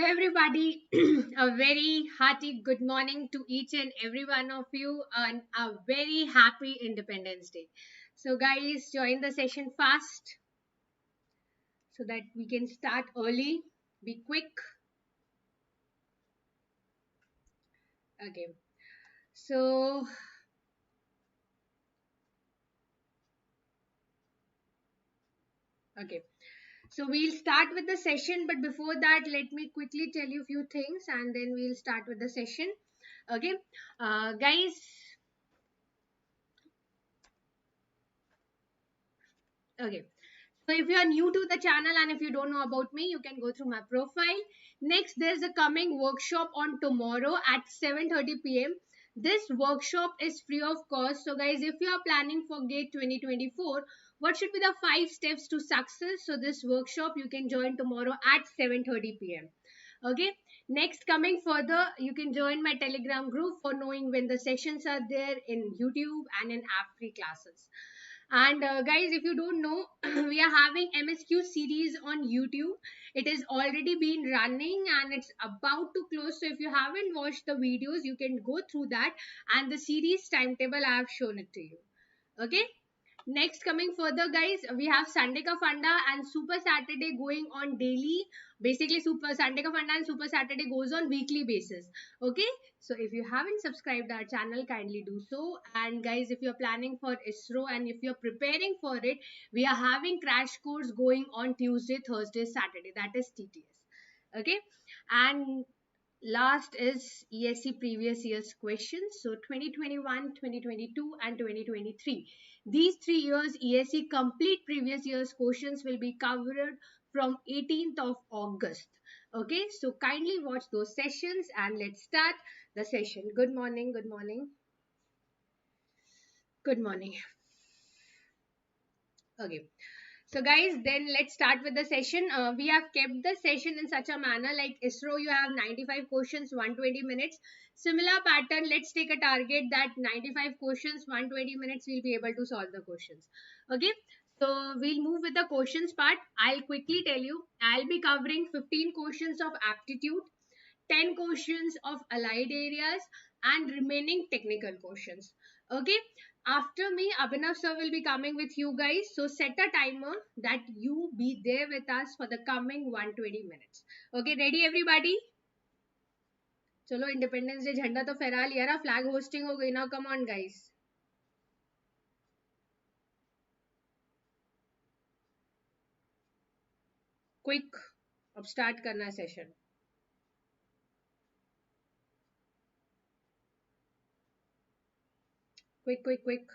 everybody, a very hearty good morning to each and every one of you, and a very happy Independence Day. So, guys, join the session fast so that we can start early. Be quick. Okay. So, okay. So we'll start with the session, but before that, let me quickly tell you a few things, and then we'll start with the session. Okay, guys. Okay. So if you are new to the channel and if you don't know about me, you can go through my profile. Next, there's a coming workshop on tomorrow at 7:30 p.m. This workshop is free of cost. So guys, if you are planning for GATE 2024, what should be the 5 steps to success? So this workshop you can join tomorrow at 7:30 p.m. Okay. Next, coming further, you can join my Telegram group for knowing when the sessions are there in YouTube and in app free classes. And guys, if you don't know, we are having MSQ series on YouTube. It is already been running and it's about to close. So if you haven't watched the videos, you can go through that, and the series timetable I have shown it to you. Okay. Next, coming further, guys, we have Sunday Ka Funda and Super Saturday going on daily. Basically, Super Sunday Ka Funda and Super Saturday goes on weekly basis. Okay, so if you haven't subscribed our channel, kindly do so. And guys, if you're planning for ISRO and if you're preparing for it, we are having crash course going on Tuesday, Thursday, Saturday. That is TTS. Okay, and last is ESC previous year's questions. So 2021, 2022 and 2023. These 3 years ESC complete previous year's questions will be covered from 18th of August. Okay, so kindly watch those sessions and let's start the session. Good morning, good morning. Good morning. Okay. So guys, then let's start with the session. We have kept the session in such a manner like ISRO, you have 95 questions, 120 minutes. Similar pattern, let's take a target that 95 questions, 120 minutes, we'll be able to solve the questions. Okay, so we'll move with the questions part. I'll quickly tell you, I'll be covering 15 questions of aptitude, 10 questions of allied areas, and remaining technical questions. Okay, after me, Abhinav sir will be coming with you guys. So set a timer that you be there with us for the coming 120 minutes. Okay, ready everybody? चलो independence day झंडा तो फहरा लिया ना, flag hosting हो गई ना. कम on guys. Quick, अब स्टार्ट करना सेशन. Quick quick quick.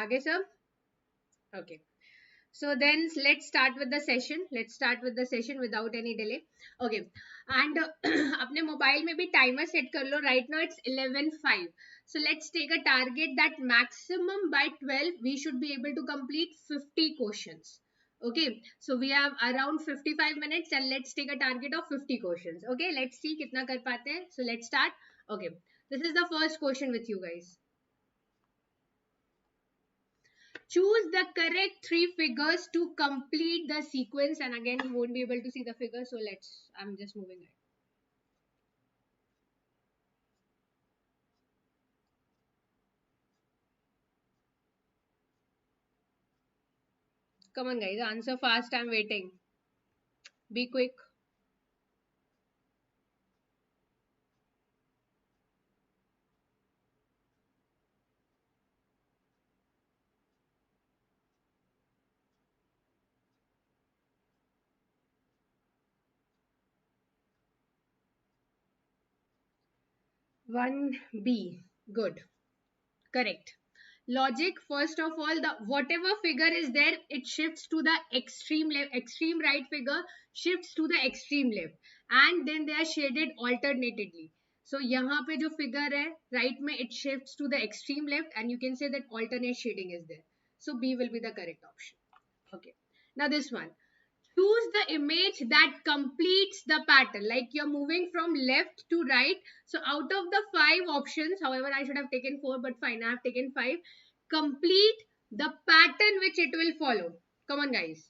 आगे सब. Okay. So then let's start with the session. Let's start with the session without any delay. Okay. And अपने मोबाइल में भी timer set कर लो. Right now it's 11:05. So let's take a target that maximum by 12 we should be able to complete 50 questions. Okay. So we have around 55 minutes and let's take a target of 50 questions. Okay. Let's see कितना कर पाते हैं. So let's start. Okay. This is the first question with you guys. Choose the correct 3 figures to complete the sequence, and again you won't be able to see the figure, so I'm just moving it. Come on guys, answer fast, I'm waiting. Be quick. One B. Good. Correct. Logic, first of all, the whatever figure is there, it shifts to the extreme left. Extreme right figure shifts to the extreme left, and then they are shaded alternately. So यहाँ पे जो figure है right में, it shifts to the extreme left, and you can say that alternate shading is there. So B will be the correct option. Okay. Now this one. Choose the image that completes the pattern. Like you're moving from left to right. So out of the 5 options, however, I should have taken 4, but fine, I have taken 5. Complete the pattern which it will follow. Come on, guys.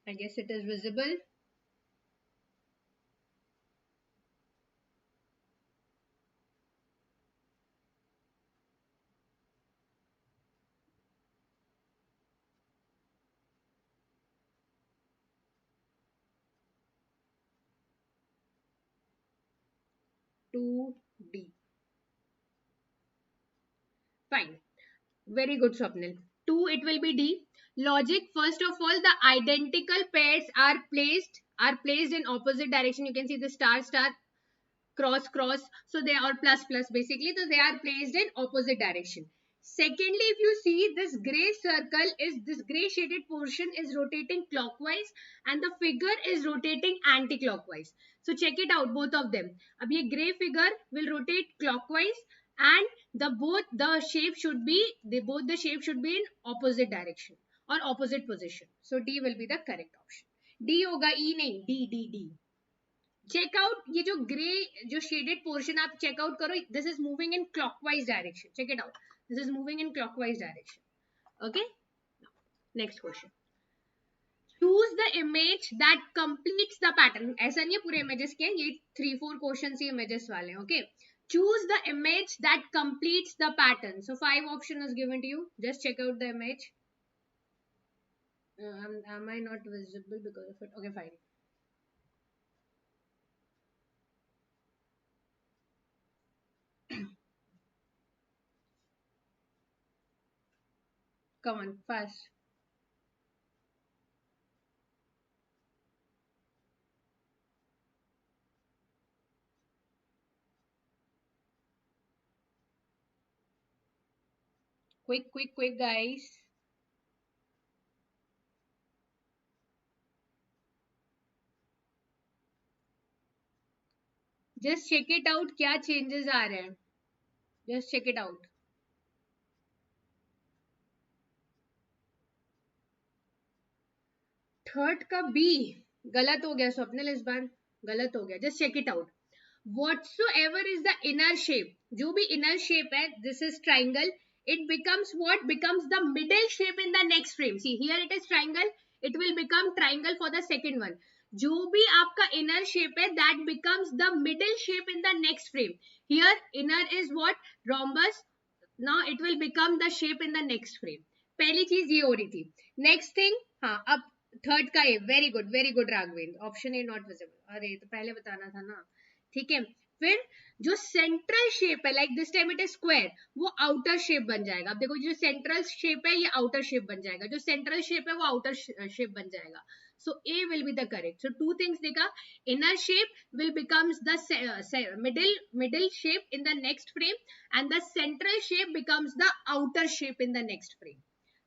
I guess it is visible. 2D. Fine. Very good, Swapnil. 2, it will be D. Logic, first of all, the identical pairs are placed in opposite direction. You can see the star star, cross cross, so they are plus plus basically, so they are placed in opposite direction. Secondly, if you see, this gray shaded portion is rotating clockwise and the figure is rotating anti-clockwise. So check it out, both of them. अब ये gray figure will rotate clockwise and both the shape should be in opposite direction or opposite position. So D will be the correct option. D होगा, E नहीं, D. Checkout, ये जो grey जो shaded portion आप checkout करो, this is moving in clockwise direction. Check it out, this is moving in clockwise direction. Okay, next question. Choose the image that completes the pattern. ऐसा नहीं है पूरे images के, ये 3-4 क्वेश्चन ही images वाले हैं. Okay, choose the image that completes the pattern. So 5 option is given to you. Just check out the image. Am I not visible because of it? Okay, fine. Come on, fast. Quick, guys. Just check it out, क्या changes आ रहे हैं. Just check it out. Third का B गलत हो गया स्वप्निल, इस बार गलत हो गया. Just check it out. Whatsoever is the inner shape, जो भी inner shape है, this is triangle, it becomes what? Becomes the middle shape in the next frame. See, here it is triangle, it will become triangle for the second one. जो भी आपका inner shape है, that becomes the middle shape in the next frame. Here inner is what? Rhombus. Now it will become the shape in the next frame. पहली चीज ये हो रही थी. नेक्स्ट थिंग, हाँ, अब थर्ड का A. Very good Raghavendra. Option A not visible. अरे तो पहले बताना था ना. ठीक है, फिर जो सेंट्रल शेप है, like this time it is square, वो आउटर शेप बन जाएगा. अब देखो, जो सेंट्रल शेप है ये आउटर शेप बन जाएगा, जो सेंट्रल शेप है वो आउटर शेप बन जाएगा. So A will be the correct. So 2 things देखा. Inner shape will becomes the middle shape in the next frame and the central shape becomes the outer shape in the next frame.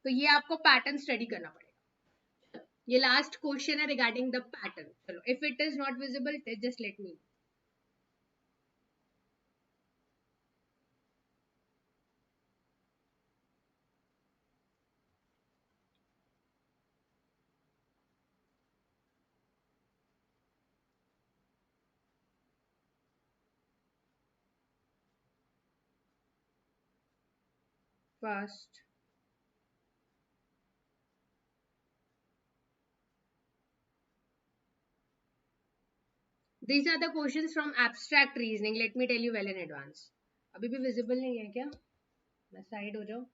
तो ये आपको pattern study करना पड़ेगा. ये last question है regarding the pattern. चलो, if it is not visible just let me. Fast. These are the questions from abstract reasoning. Let me tell you well in advance. अभी भी visible नहीं है क्या? मैं साइड हो जाऊं.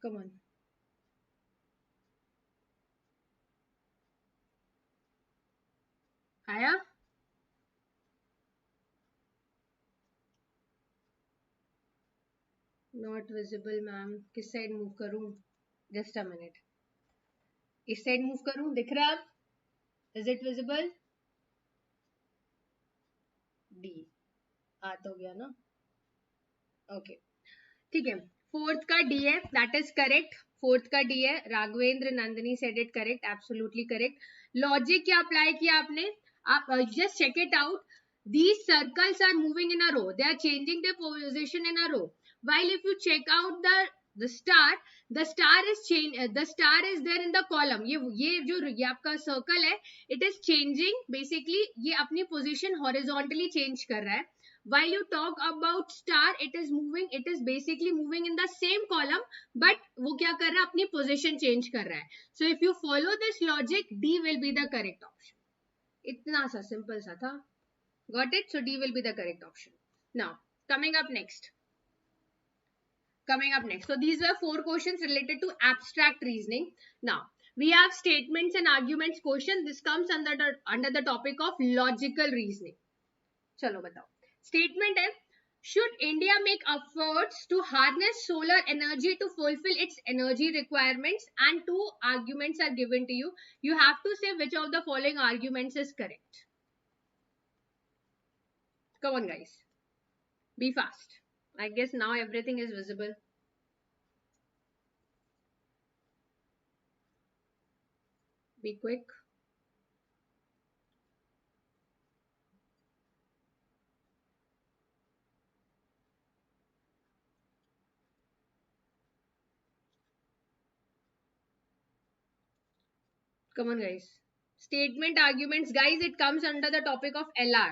Come on. आया? Not visible, ma'am. किस साइड मूव करूं? Just a minute. इस साइड मूव करूं? दिख रहा है? Is it visible? D. आ तो गया ना? Okay. ठीक है. फोर्थ का डी है, दैट इज करेक्ट. फोर्थ का डी है. Raghavendra Nandini said it correct, absolutely correct. Logic क्या अप्लाई किया आपने? आप just check it out. These circles are moving in a row. They are changing their position in a row. While if you check out the star is change, the star is there in the column. ये जो ये आपका circle है, it is changing basically, ये अपनी position horizontally change कर रहा है. While you talk about star, it is basically moving in the same column, but वो क्या कर रहा है, अपनी position change कर रहा है. So if you follow this logic, D will be the correct option. इतना सा simple सा था. Got it? So D will be the correct option. Now coming up next. So these were 4 questions related to abstract reasoning. Now we have statements and arguments question. This comes under the topic of logical reasoning. चलो बताओ. Statement है, should India make efforts to harness solar energy to fulfill its energy requirements? And 2 arguments are given to you. You have to say which of the following arguments is correct. Come on guys, be fast. I guess now everything is visible. Be quick. Come on guys. Statement, arguments, guys, it comes under the topic of LR.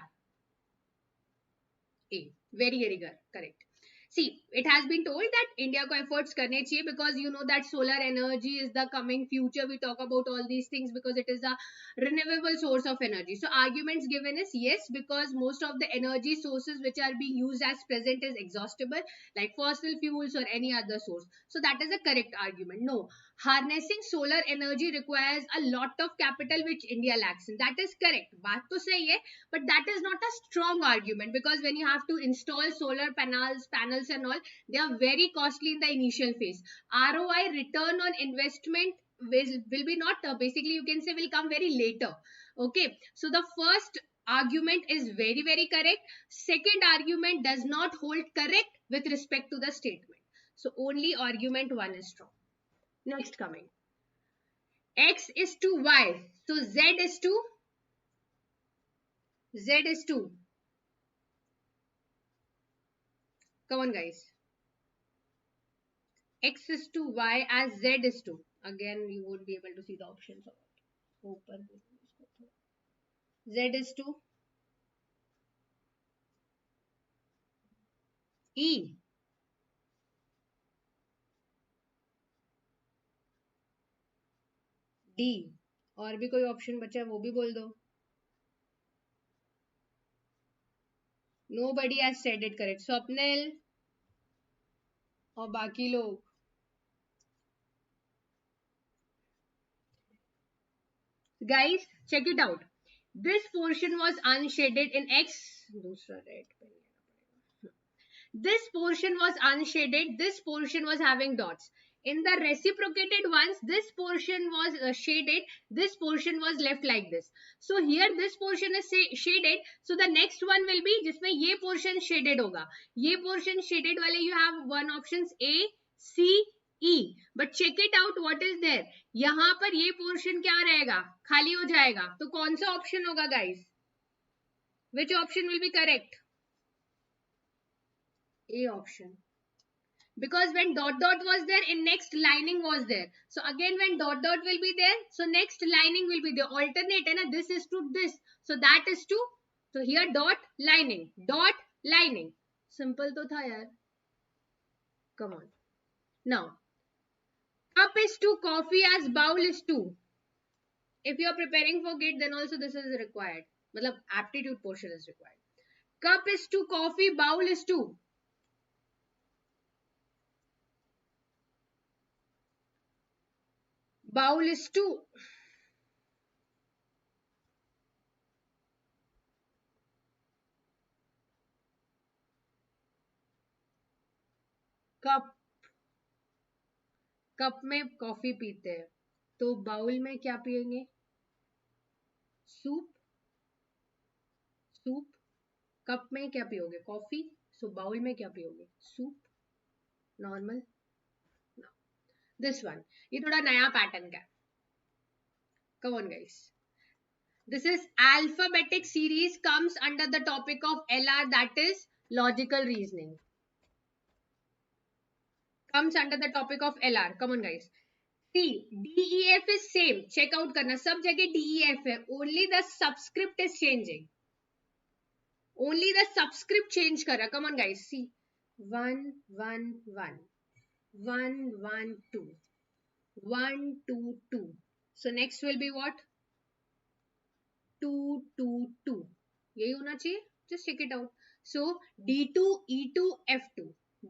A. Very correct. See, it has been told that India को efforts करने चाहिए because you know that solar energy is the coming future. We talk about all these things because it is a renewable source of energy. So arguments given is yes, because most of the energy sources which are being used as present is exhaustible, like fossil fuels or any other source. So that is a correct argument. No, harnessing solar energy requires a lot of capital which India lacks in. That is correct. बात तो सही है, but that is not a strong argument because when you have to install solar panels and all, they are very costly in the initial phase. ROI, return on investment, will be not, basically you can say will come very later. Okay, so the first argument is very correct. Second argument does not hold correct with respect to the statement. So only argument 1 is strong. Next coming. X is to Y. So Z is to come on guys. X is to Y as Z is to. Again, you won't be able to see the options of it. Open. Z is to E. D. और भी कोई option बचा है वो भी बोल दो. Nobody has said it correct. Swapnil और बाकी लोग. Guys, check it out. This portion was unshaded in X. This portion was unshaded. This portion was having dots. In the reciprocated ones, this portion was shaded. This portion was left like this. So here this portion is shaded. So the next one will be जिसमें ये portion shaded होगा. ये portion shaded वाले you have one options A, C, E. But check it out what is there. यहाँ पर ये portion क्या रहेगा? खाली हो जाएगा. तो कौन सा option होगा guys? Which option will be correct? A option. Because when dot was there, in next lining was there. So again when dot will be there, so next lining will be there. Alternate है ना, this is to this. So that is to, so here dot lining. Simple तो था यार. Come on. Now, cup is to, coffee as bowl is to. If you are preparing for GATE, then also this is required. मतलब aptitude portion is required. Cup is to, coffee, bowl is to. Bowl is to. Cup में coffee पीते हैं तो bowl में क्या पिएंगे? Soup. Cup में क्या पियोगे? कॉफी. सो बाउल में क्या पियोगे? सूप. नॉर्मल. दिस वन, ये थोड़ा नया पैटर्न का है. कम on guys. This is alphabetic series comes under the topic of LR, that is logical reasoning. comes under the topic of LR. Come on guys. See, DEF is same. Check out करना, सब जगह DEF है. Only the subscript is changing. Only the subscript change करा. Come on guys. See, 1 1 1 1 1 2 1 2 2. So next will be what? 2 2 2. यही होना चाहिए. Just check it out. So D2 E2 F2.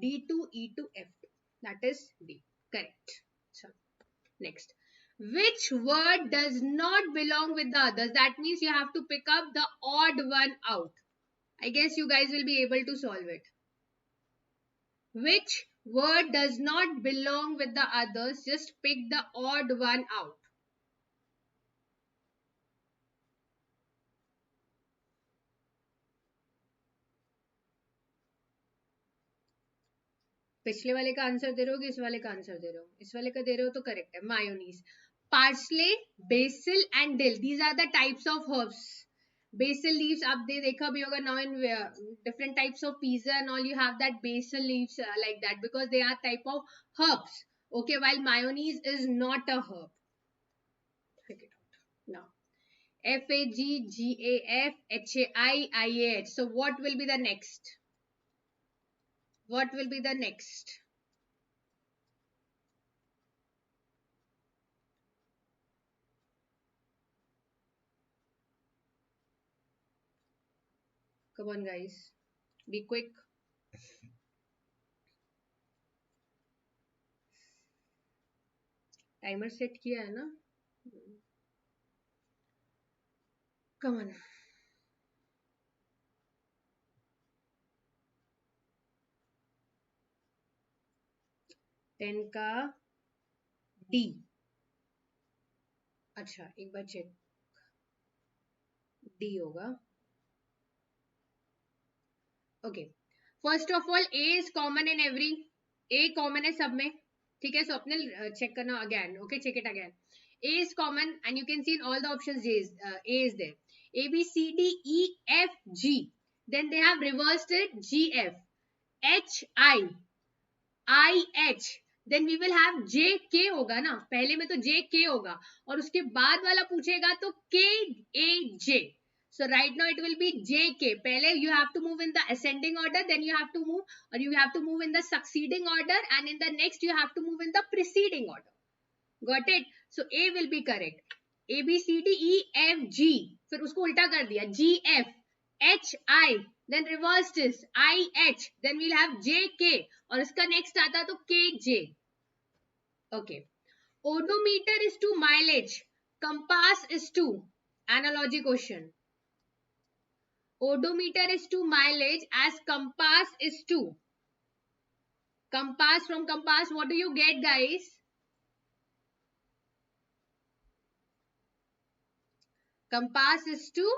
D2 E2 F2. That is D. Correct. So next. Which word does not belong with the others? That means you have to pick up the odd one out. I guess you guys will be able to solve it. Which word does not belong with the others? Just pick the odd one out. पिछले वाले का answer दे रहे हो कि इस वाले का answer दे रहे हो? इस वाले का दे रहे हो तो करेक्ट है. Mayonnaise, parsley, basil and dill, these are the types of herbs. Basil leaves आप देखा भी होगा. Now in different types of pizza and all, you have that basil leaves like that, because they are type of herbs. Okay, while mayonnaise is not a herb. Check it out now. FAGGAFHAIIAH. So what will be the next? What will be the next? Come on guys, be quick. Timer set किया है ना? Come on. Ten का D. अच्छा एक बार check. D होगा. Okay, first of all A is common in every. A common है सब में. ठीक है, सो अपने चेक करना again. Okay, check it again. A is common and you can see in all the options A is there. A, B, C, D, E, F, G. Then they have reversed it. G, F, H, I, H. Then we will have J, K होगा ना. पहले में तो J, K होगा और उसके बाद वाला पूछेगा तो K, A, J. So right now it will be J, K. पहले you have to move in the ascending order, then you have to move, or you have to move in the succeeding order, and in the next you have to move in the preceding order. Got it? So A will be correct. A, B, C, D, E, F, G. फिर उसको उल्टा कर दिया. G, F, H, I. Then reversed is I, H. Then we'll have J, K. और इसका next आता तो K, J. Okay. Odometer is to mileage. Compass is to. Analogy question. Odometer is to mileage as compass is to. Compass, from compass, what do you get, guys? Compass is to.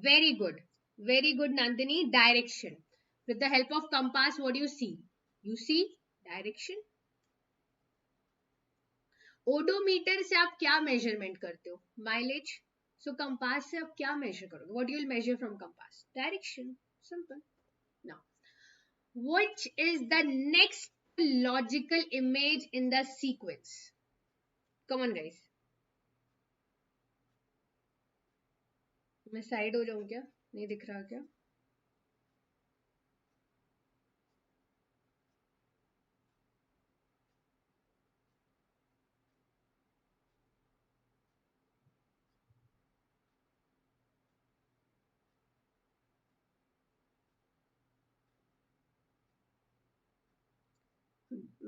Very good. Very good, Nandini. Direction. With the help of compass, what do you see? You see direction. Odometer से आप क्या measurement करते हो? Mileage. So compass से आप क्या measure करोगे? What you will measure from compass? Direction. Simple. Now, which is the next logical image in the sequence? Come on, guys. मैं साइड हो जाऊं क्या? नहीं दिख रहा क्या?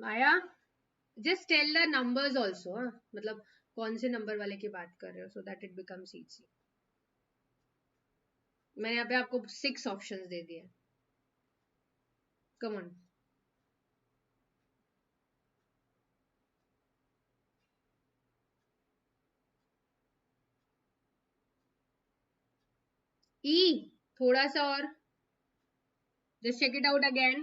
माया, just tell the numbers also. हाँ, मतलब कौन से नंबर वाले की बात कर रहे हो, so that it becomes easy. मैंने यहाँ पे आपको 6 ऑप्शंस दे दिए. Come on. E, थोड़ा सा और. Just check it out again.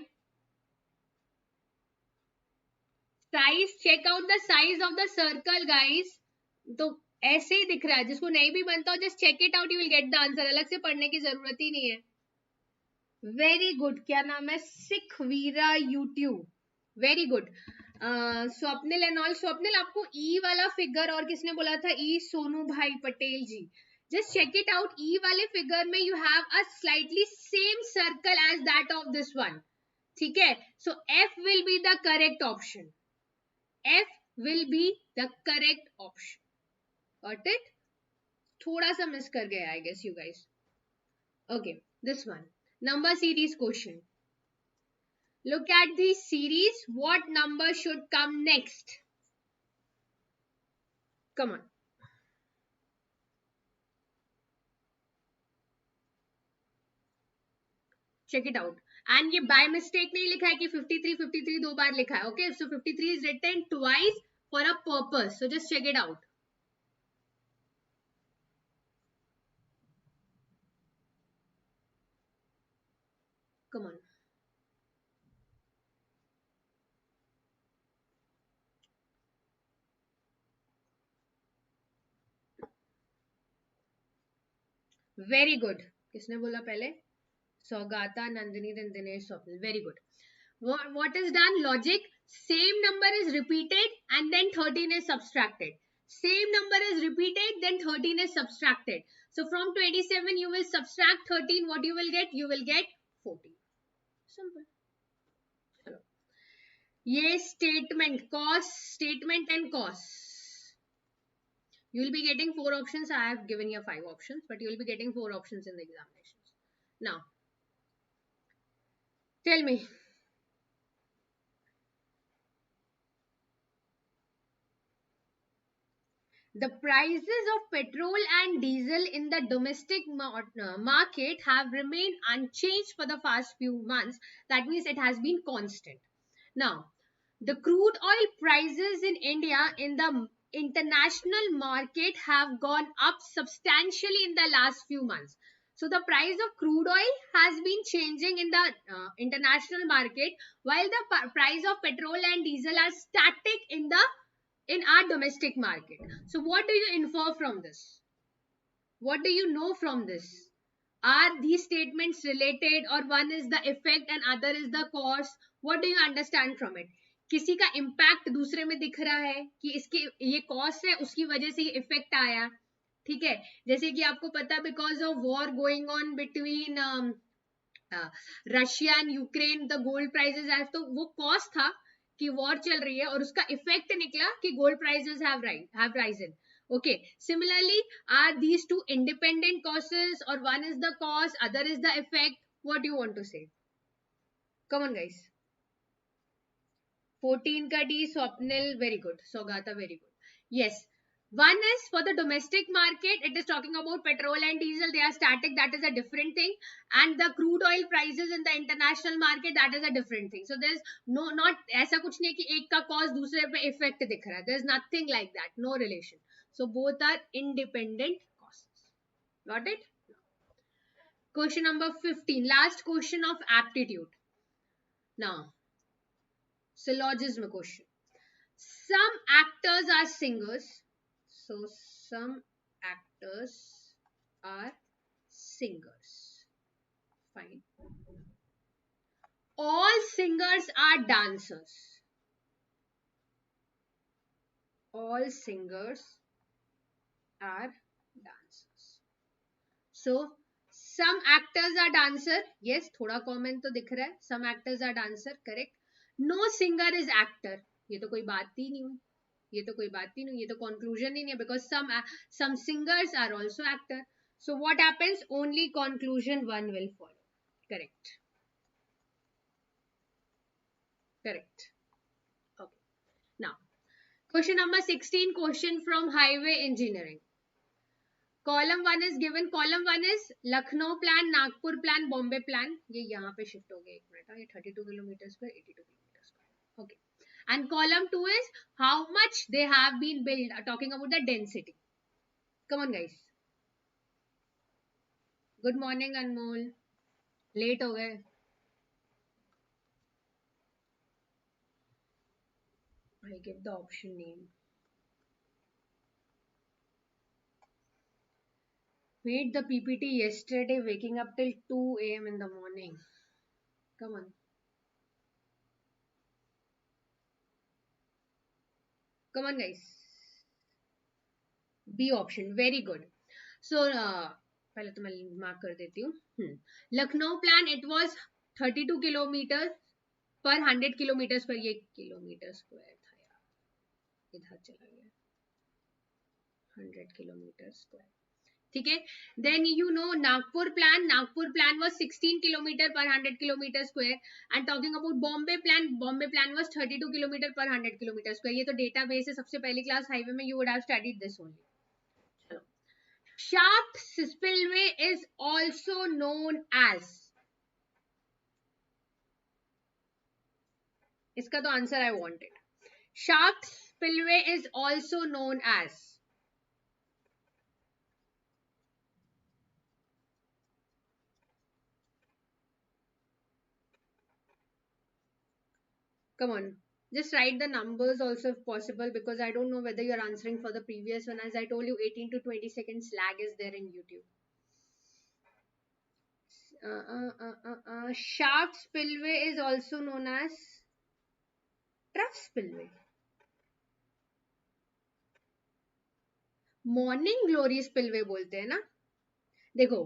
Size, check out the size of the circle, guys. तो ऐसे ही दिख रहा है. जिसको नहीं भी बनता हो, just check it out, you will get the answer. अलग से पढ़ने की जरूरत ही नहीं है. Very good. क्या नाम है? Sikh Veera YouTube. Very good. Swapnil and all. Swapnil, आपको ई वाला फिगर और किसने बोला था? ई सोनू भाई Patel ji. Just check it out. E वाले फिगर में you have a slightly same circle as that of this one. ठीक है. So F will be the correct option. F will be the correct option. Got it? थोड़ा सा miss कर गया I guess you guys. Okay, this one. Number series question. Look at the series. What number should come next? Come on. Check it out. And ये by mistake नहीं लिखा है कि 53 दो बार लिखा है. Okay, so 53 is written twice for a purpose. So just check it out. Come on. Very good. किसने बोला पहले? सौगाता, Nandini, then Dinesh, Swapnil. Very good. What is done? Logic. Same number is repeated and then 13 is subtracted. Same number is repeated, then 13 is subtracted. So from 27 you will subtract 13. What you will get? You will get 14. Simple. Hello. ये statement, cos, statement and cos. You will be getting 4 options. I have given you 5 options, but you will be getting 4 options in the examinations. Now, tell me. The prices of petrol and diesel in the domestic market have remained unchanged for the past few months. That means it has been constant. Now, the crude oil prices in India in the international market have gone up substantially in the last few months. So the price of crude oil has been changing in the international market, while the price of petrol and diesel are static in our domestic market. So what do you infer from this? What do you know from this? Are these statements related, or one is the effect and other is the cause? What do you understand from it? किसी का impact दूसरे में दिख रहा है कि इसके ये कॉज है, उसकी वजह से ये इफेक्ट आया. ठीक है. जैसे कि आपको पता, because of war going on between Russia and Ukraine, the gold prices have, तो वो कॉज था कि वॉर चल रही है और उसका इफेक्ट निकला कि gold prices have Ryzen. Okay, similarly, are these two independent causes, or one is the cause, other is the effect? What do you want to say? Come on guys. 14 ka D, Swapnil, very good. Sogata, very good. Yes. One is for the domestic market. It is talking about petrol and diesel. They are static. That is a different thing. And the crude oil prices in the international market, that is a different thing. So there's not ऐसा कुछ नहीं कि एक का cause दूसरे पे effect दिख रहा है. There's nothing like that. No relation. So both are independent causes. Got it? Question number 15. Last question of aptitude. Now, syllogism question. Some actors are singers. So some actors are singers. Fine. All singers are dancers. All singers are dancers. So some actors are dancer. Yes, थोड़ा comment तो दिख रहा है. Some actors are dancer. Correct. No singer is actor. ये तो कोई बात ही नहीं हुई. ये तो कोई बात ही नहीं, ये तो conclusion ही नहीं है, because some singers are also actor. So what happens? Only conclusion one will follow. Correct. Correct. Okay. Now, question number 16, question from highway engineering. Column 1 is given. Column 1 is Lucknow plan, Nagpur plan, Bombay plan. ये यहाँ पे shift हो गया. एक minute. ये 32 kilometers square, 82 kilometers square. Okay. And column 2 is how much they have been built. Talking about the density. Come on guys. Good morning Anmol. Late हो गए. I give the option name. Made the PPT yesterday, waking up till 2 a.m. in the morning. Come on. Come on, guys. B option. Very good. So, पहले तो मैं mark कर देती हूँ. Lucknow plan it was 32 kilometre पर 100 kilometre पर. ये kilometre square था यार, इधर चला गया. 100 किलोमीटर स्क्वायर. ठीक है. Then you know Nagpur plan was 16 kilometer per 100 kilometer square. And talking about Bombay plan was 32 kilometer per 100 kilometer square. ये तो database है. सबसे पहली क्लास हाईवे में you would have studied this only. चलो. Shaft spillway is also known as. इसका तो answer I wanted. Shaft spillway is also known as. Come on. Just write the numbers also if possible, because I don't know whether you're answering for the previous one. As I told you, 18 to 20 seconds lag is there in YouTube. Shaft spillway is also known as trough spillway. Morning glory spillway बोलते हैं ना. देखो,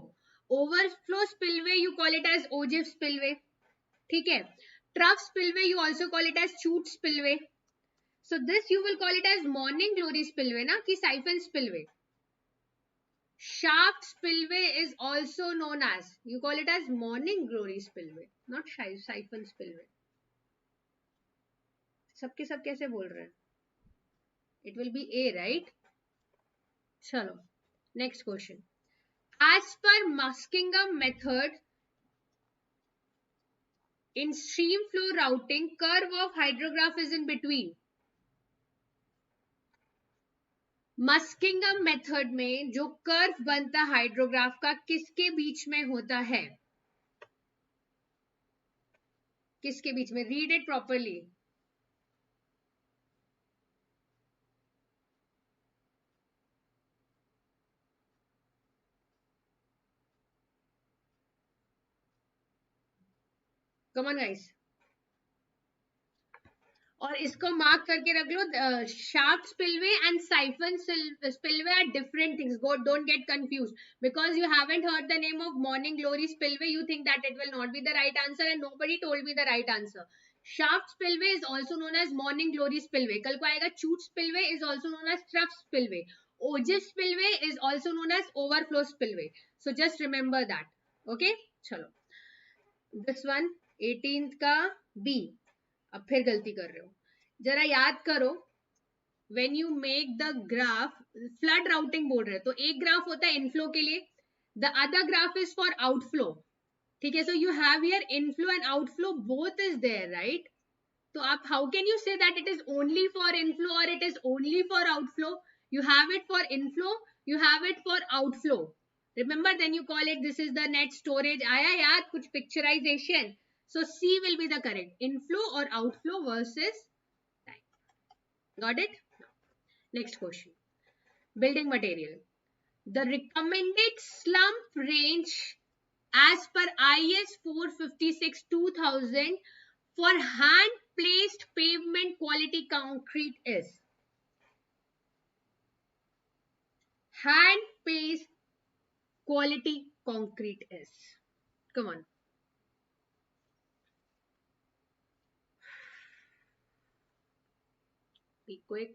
overflow spillway you call it as OGIF spillway. ठीक है. Trough spillway you also call it as chute spillway. So this you will call it as morning glory spillway ना, कि siphon spillway. Shaft spillway is also known as, you call it as morning glory spillway, not siphon spillway. सबके सब कैसे बोल रहे हैं? It will be A, right? चलो, next question. As per Muskingum method, in stream flow routing, curve of hydrograph is in between. Muskingum method में जो curve बनता है हाइड्रोग्राफ का, किसके बीच में होता है? किसके बीच में? Read it properly. Come on guys. और इसको मार्क करके रख लो. Shaft spillway and siphon spillway are different things. Don't get confuse, because you haven't heard the name of morning glory spillway. You think that it will not be the right answer and nobody told me the right answer. Shaft spillway is also known as morning glory spillway. कल को आएगा chute spillway is also known as trough spillway. Ogee spillway is also known as overflow spillway. So just remember that. Okay, चलो. This one 18th का B. अब फिर गलती कर रहे हो. जरा याद करो, when you make the graph, flood routing बोल रहे, तो एक ग्राफ होता है इनफ्लो के लिए, the other graph is for outflow. ठीक है. So you have here inflow and outflow, both is there, right? तो आप how can you say that it is only for inflow और it is only for outflow? You have it for inflow, you have it for outflow. Remember, then you call it this is the net storage. आया याद कुछ picturisation? So C will be the correct. Inflow or outflow versus time. Got it? Next question. Building material. The recommended slump range as per IS 456/2000 for hand placed pavement quality concrete is. Hand placed quality concrete is. Come on. Be quick.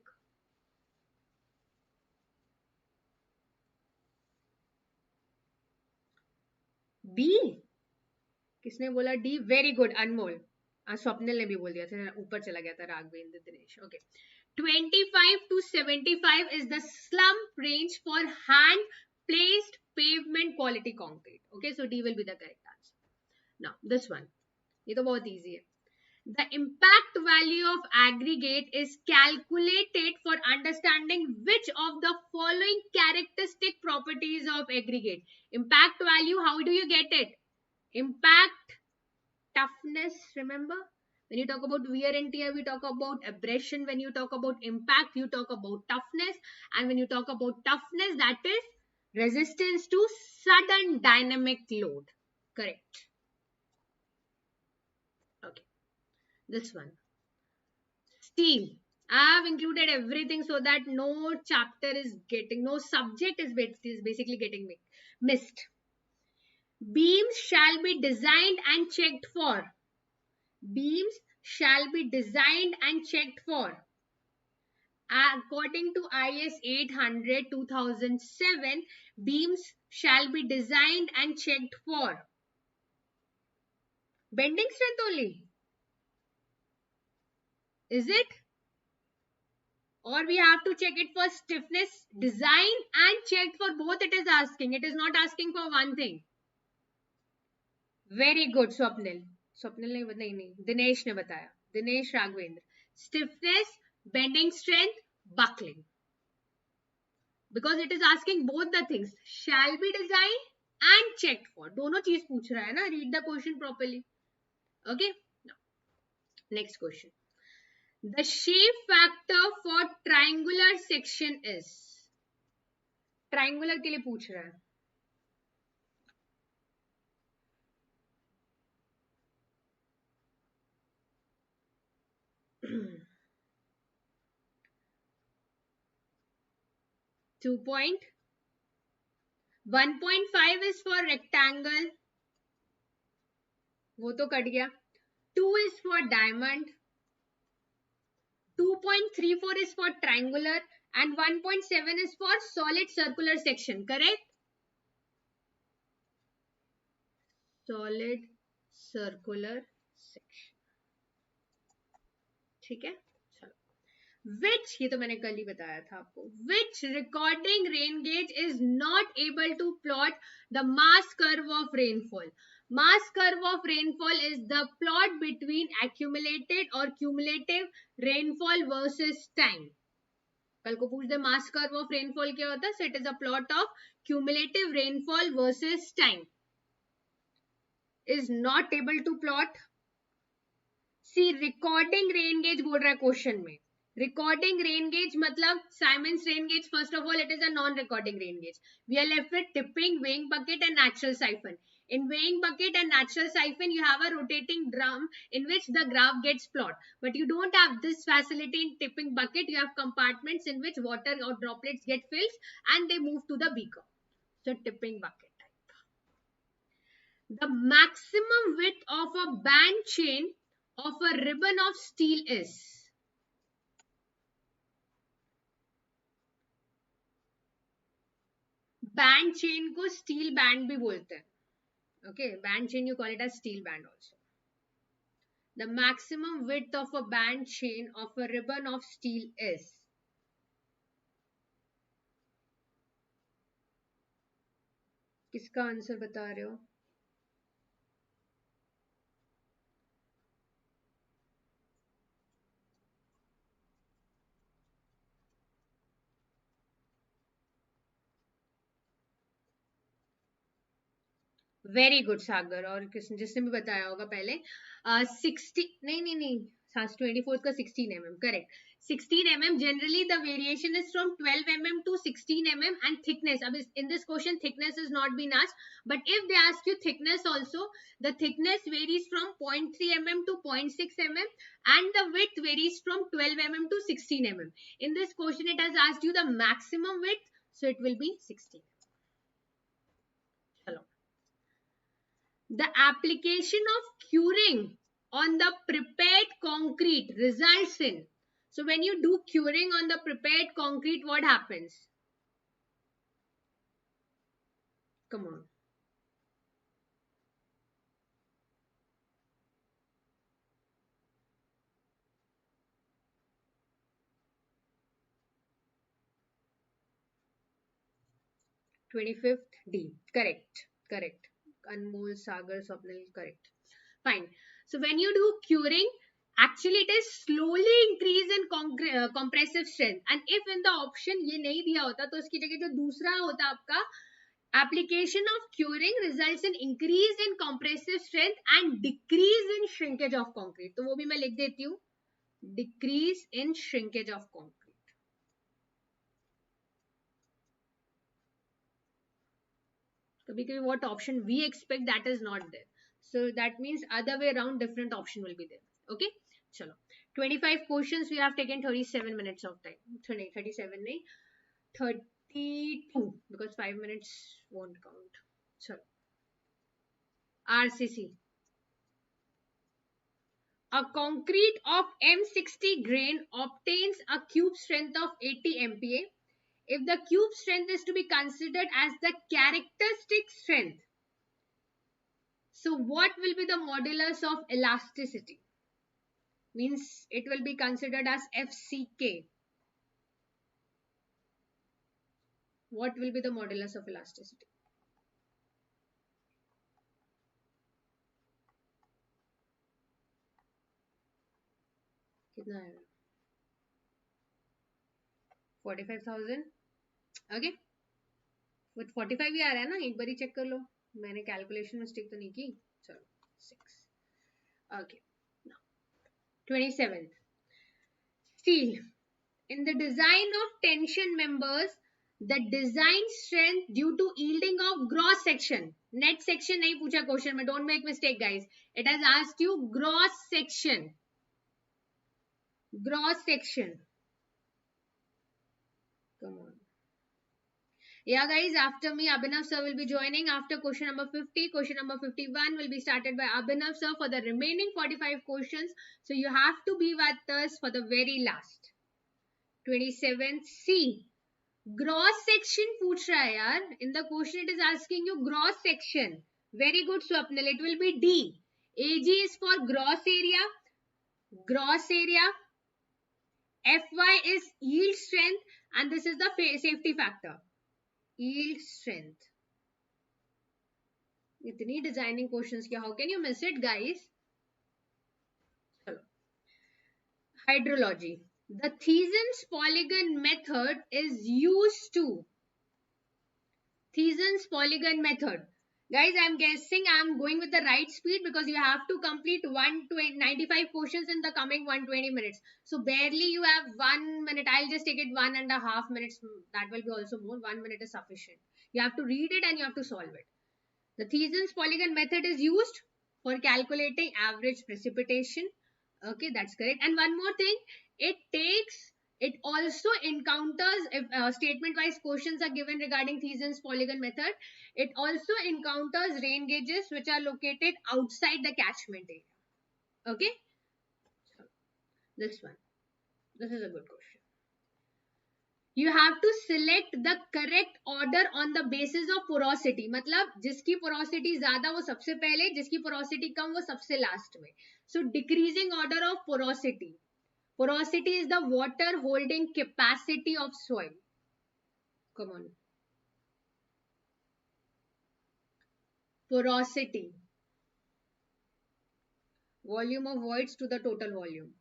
D. किसने बोला D? Very good, अनमोल. स्वप्निल ने भी बोल दिया था, ऊपर चला गया था Raghavendra Dinesh. Okay. 25 to 75 is the slump range for hand placed pavement quality concrete. Okay, so D will be the correct answer. Now this one, ये तो बहुत easy है. The impact value of aggregate is calculated for understanding which of the following characteristic properties of aggregate. Impact value, how do you get it? Impact, toughness, remember? When you talk about wear and tear, we talk about abrasion. When you talk about impact, you talk about toughness. And when you talk about toughness, that is Resistance to sudden dynamic load. Correct. Okay. This one. Steel. I have included everything so that no chapter is getting, no subject is basically getting missed. Beams shall be designed and checked for. Beams shall be designed and checked for. According to IS 800/2007, beams shall be designed and checked for bending strength only. Is it? Or we have to check it for stiffness, design and checked for both it is asking. It is not asking for one thing. Very good, Swapnil. Swapnil ने नहीं Dinesh ने बताया. Dinesh Raghavendra. Stiffness, bending strength, buckling. Because it is asking both the things. Shall be designed and checked for. दोनों चीज पूछ रहा है ना. Read the question properly. Okay. Now, next question. The shape factor for triangular section is. Triangular के लिए पूछ रहा है. 1.5 is for rectangle. वो तो कट गया. 2 is for diamond. 2.34 is for triangular and 1.7 is for solid circular section. Correct? Solid circular section. ठीक है. Which, ये तो मैंने कल ही बताया था आपको. Which recording rain gauge is not able to plot the mass curve of rainfall? Mass curve of rainfall is the plot between accumulated or cumulative rainfall versus time. कल को पूछ दे mass curve of rainfall क्या होता है? So it is a plot of cumulative rainfall versus time. Is not able to plot. See, recording rain gauge बोल रहा है question में. Recording rain gauge मतलब Simon's rain gauge. First of all, it is a non-recording rain gauge. We are left with tipping, weighing bucket and natural siphon. In weighing bucket and natural siphon, you have a rotating drum in which the graph gets plotted. But you don't have this facility in tipping bucket. You have compartments in which water or droplets get filled and they move to the beaker. So tipping bucket type. The maximum width of a band chain of a ribbon of steel is. Band chain को steel band भी बोलते हैं. Okay, band chain you call it as steel band also. The maximum width of a band chain of a ribbon of steel is. किसका answer बता रहे हो? Very good सागर. और जिसने भी बताया होगा पहले 60 नहीं 24 का 16 mm. Correct. 16 mm. Generally the variation is from 12 mm to 16 mm and thickness. अब in this question thickness is not been asked, but if they ask you thickness also, the thickness varies from 0.3 mm to 0.6 mm and the width varies from 12 mm to 16 mm. In this question it has asked you the maximum width, so it will be 16. Hello. The application of curing on the prepared concrete results in. So when you do curing on the prepared concrete, what happens? Come on. (25th D). Correct. Correct. Anmol, Sagar, Swapnil. Correct. Fine. So when you do curing, actually it is slowly increase in compressive strength. And if in the option ये नहीं दिया होता तो उसकी जगह जो दूसरा होता आपका application of curing results in increase in compressive strength and decrease in shrinkage of concrete. तो वो भी मैं लिख देती हूँ. Decrease in shrinkage of concrete. Because what option we expect, that is not there. So that means other way around, different option will be there. Okay. Chalo. 25 questions. We have taken 37 minutes of time. 37 nahi, 32 because 5 minutes won't count. So RCC. A concrete of M60 grain obtains a cube strength of 80 MPa. If the cube strength is to be considered as the characteristic strength, so what will be the modulus of elasticity? Means it will be considered as FCK. What will be the modulus of elasticity? कितना आएगा? 45,000. Okay. But 45 ही आ रहा है ना, एक बार ही check कर लो. मैंने calculation mistake तो नहीं की. चलो 6. Okay. Now 27th. Steel. In the design of tension members, the design strength due to yielding of gross section. Net section नहीं पूछा क्वेश्चन में. Don't make mistake, guys. It has asked you gross section. Gross section. Come on. Yeah, guys, after me, Abhinav sir will be joining. After question number 50, question number 51 will be started by Abhinav sir for the remaining 45 questions. So you have to be with us for the very last. 27th C. Gross section पूछ रहा है यार. In the question it is asking you gross section. Very good, Swapnil. It will be D. AG is for gross area. Gross area. FY is yield strength, and this is the safety factor. Yield strength. इतनी designing questions क्या? How can you miss it, guys? Hydrology. The Thiesen's polygon method is used to. Thiesen's polygon method. Guys, I'm guessing I'm going with the right speed because you have to complete 95 questions in the coming 120 minutes. So barely you have 1 minute. I'll just take it 1.5 minutes. That will be also more. 1 minute is sufficient. You have to read it and you have to solve it. The Thiesen's polygon method is used for calculating average precipitation. Okay, that's correct. And one more thing, it also encounters, if statement-wise questions are given regarding Thiesen's polygon method, it also encounters rain gauges which are located outside the catchment area. Okay, so this one. This is a good question. You have to select the correct order on the basis of porosity. मतलब जिसकी porosity ज़्यादा वो सबसे पहले, जिसकी porosity कम वो सबसे last में. So decreasing order of porosity. Porosity is the water holding capacity of soil. Come on. Porosity. Volume of voids to the total volume.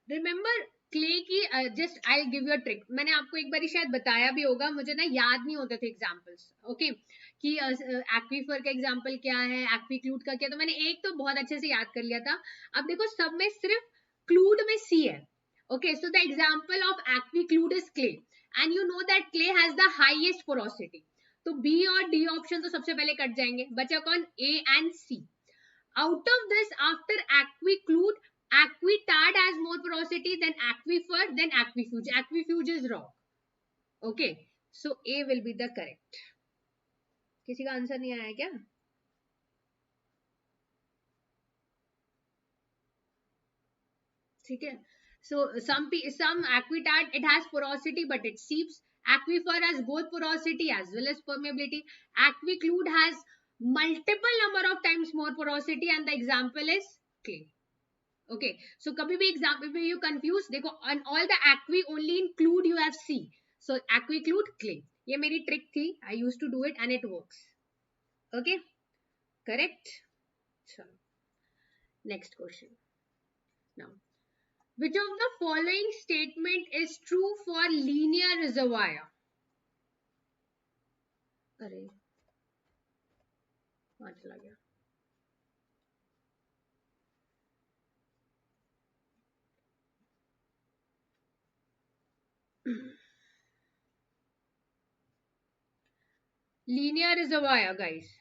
Remember clay की just I'll give you a trick. मैंने आपको एक बारी शायद बताया भी होगा, मुझे ना याद नहीं होते थे एग्जांपल्स. ओके, कि एक्वीफर का एग्जांपल क्या है, एक्वीक्लूड का क्या, तो मैंने एक तो बहुत अच्छे से याद कर लिया था. अब देखो सब में सिर्फ क्लूड में सी है. Okay, so the example of aquiclude is clay and you know that clay has the highest porosity. तो बी और डी ऑप्शन तो सबसे पहले कट जाएंगे. बचा कौन? A and C. Out of this, after aquiclude, aquitard has more porosity than aquifer, then aquefuge. Aquefuge is rock. Okay, so A will be the correct. किसी का आंसर नहीं आया क्या? ठीक है. So some aquitard, it has porosity but it seeps. Aquifer has both porosity as well as permeability. Aquiclude has multiple number of times more porosity and the example is clay. Okay, so कभी भी example में you confuse, देखो on all the aqui only include you have C. So aquiclude clay. ये मेरी trick थी. I used to do it and it works. Okay, correct. So next question. Now, which of the following statement is true for linear reservoir? अरे कहाँ चला गया? Linear is a wire, guys.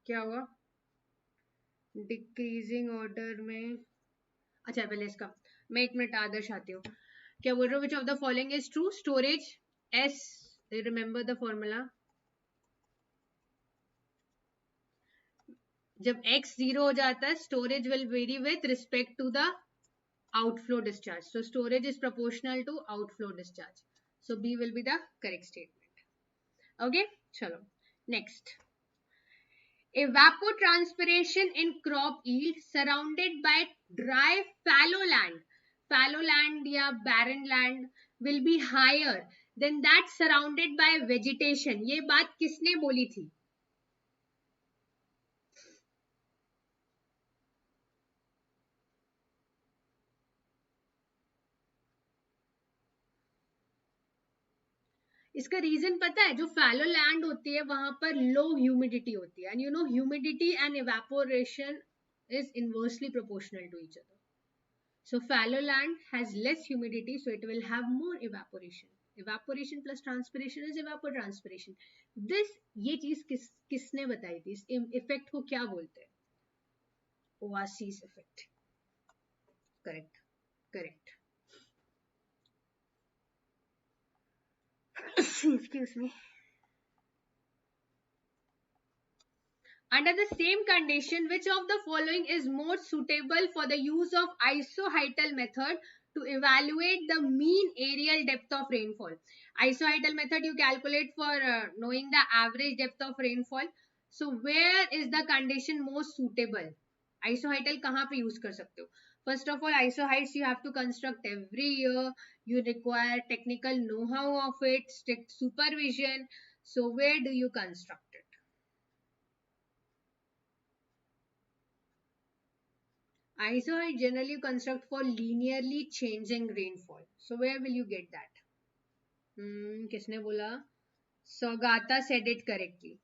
क्या हुआ? Decreasing order में, अच्छा पहले इसका, मैं 1 मिनट आदर्श आती हूँ. क्या बोल रहे हो? Which of the following is true? Storage S, remember the formula. जब x 0 हो जाता है, storage will vary with respect to the outflow discharge. So storage is proportional to outflow discharge. So B will be the correct statement. Okay, chalo. Next. Evapotranspiration in crop yield surrounded by dry fallow land. Fallow land या barren land will be higher than that surrounded by vegetation. ये बात किसने बोली थी? इसका reason पता है? जो फैलो लैंड होती है वहां पर लो ह्यूमिडिटी होती है, and you no humidity and evaporation is inversely proportional to each other. So fallow land has less humidity, so it will have more evaporation. Evaporation plus transpiration is evapotranspiration. This ये चीज किसने बताई थी? इस effect को क्या बोलते हैं? Oasis effect. Correct, correct. Excuse me. Under the same condition, which of the following is more suitable for the use of isoheital method to evaluate the mean areal depth of rainfall? Isoheital method you calculate for knowing the average depth of rainfall. So where is the condition most suitable? Isoheital कहाँ पे use कर सकते हो? First of all, isoheights you have to construct every year. You require technical know-how of it, strict supervision. So where do you construct it? Isoheight generally construct for linearly changing rainfall. So where will you get that? किसने बोला? Saugata said it correctly.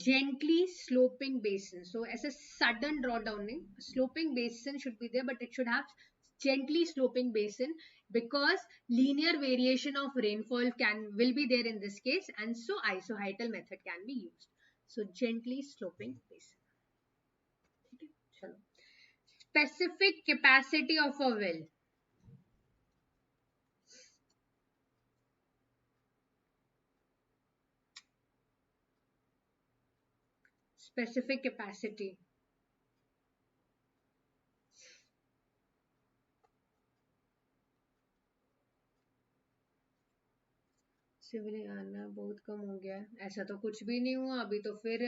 Gently sloping basin. So as a sudden drawdown, sloping basin should be there, but it should have gently sloping basin because linear variation of rainfall will be there in this case, and so isoheital method can be used. So gently sloping basin. Okay, chalo. Specific capacity of a well. Specific capacity. Civil आना बहुत कम हो गया. ऐसा तो कुछ भी नहीं हुआ अभी. तो फिर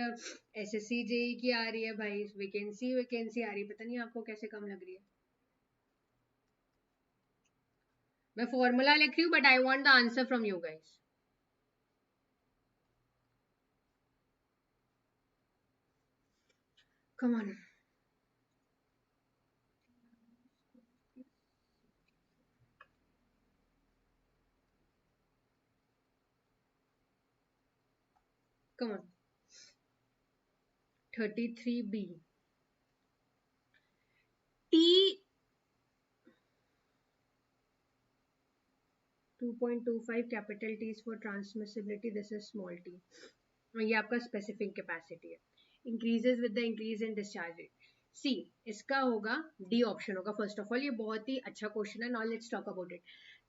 एसएससी जेई की आ रही है भाई, वैकेंसी वैकेंसी आ रही है. पता नहीं आपको कैसे कम लग रही है. मैं फॉर्मूला लिख रही हूँ, but I want the answer from you guys. Come on. Come on. 33B. T 2.25 capital T is for transmissibility. This is small t. ये आपका स्पेसिफिक कैपेसिटी है. Increases with the increase in discharge rate. C, इसका होगा D option होगा. First of all ये बहुत ही अच्छा क्वेश्चन है. Now let's talk about it.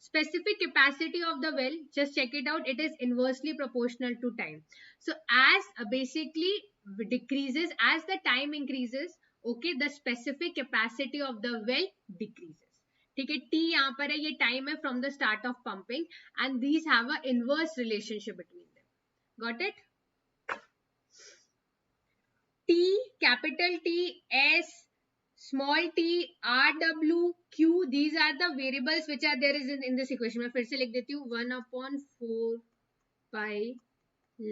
Specific capacity of the well, just check it out, it is inversely proportional to time. So as basically decreases as the time increases, okay, the specific capacity of the well decreases. ठीक है, T यहाँ पर है, ये time है from the start of pumping, and these have a inverse relationship between them. Got it? T, capital T, S, small t, r, w, q, these are the variables which are there is in this equation. मैं फिर से लिख देती हूँ 1/4 pi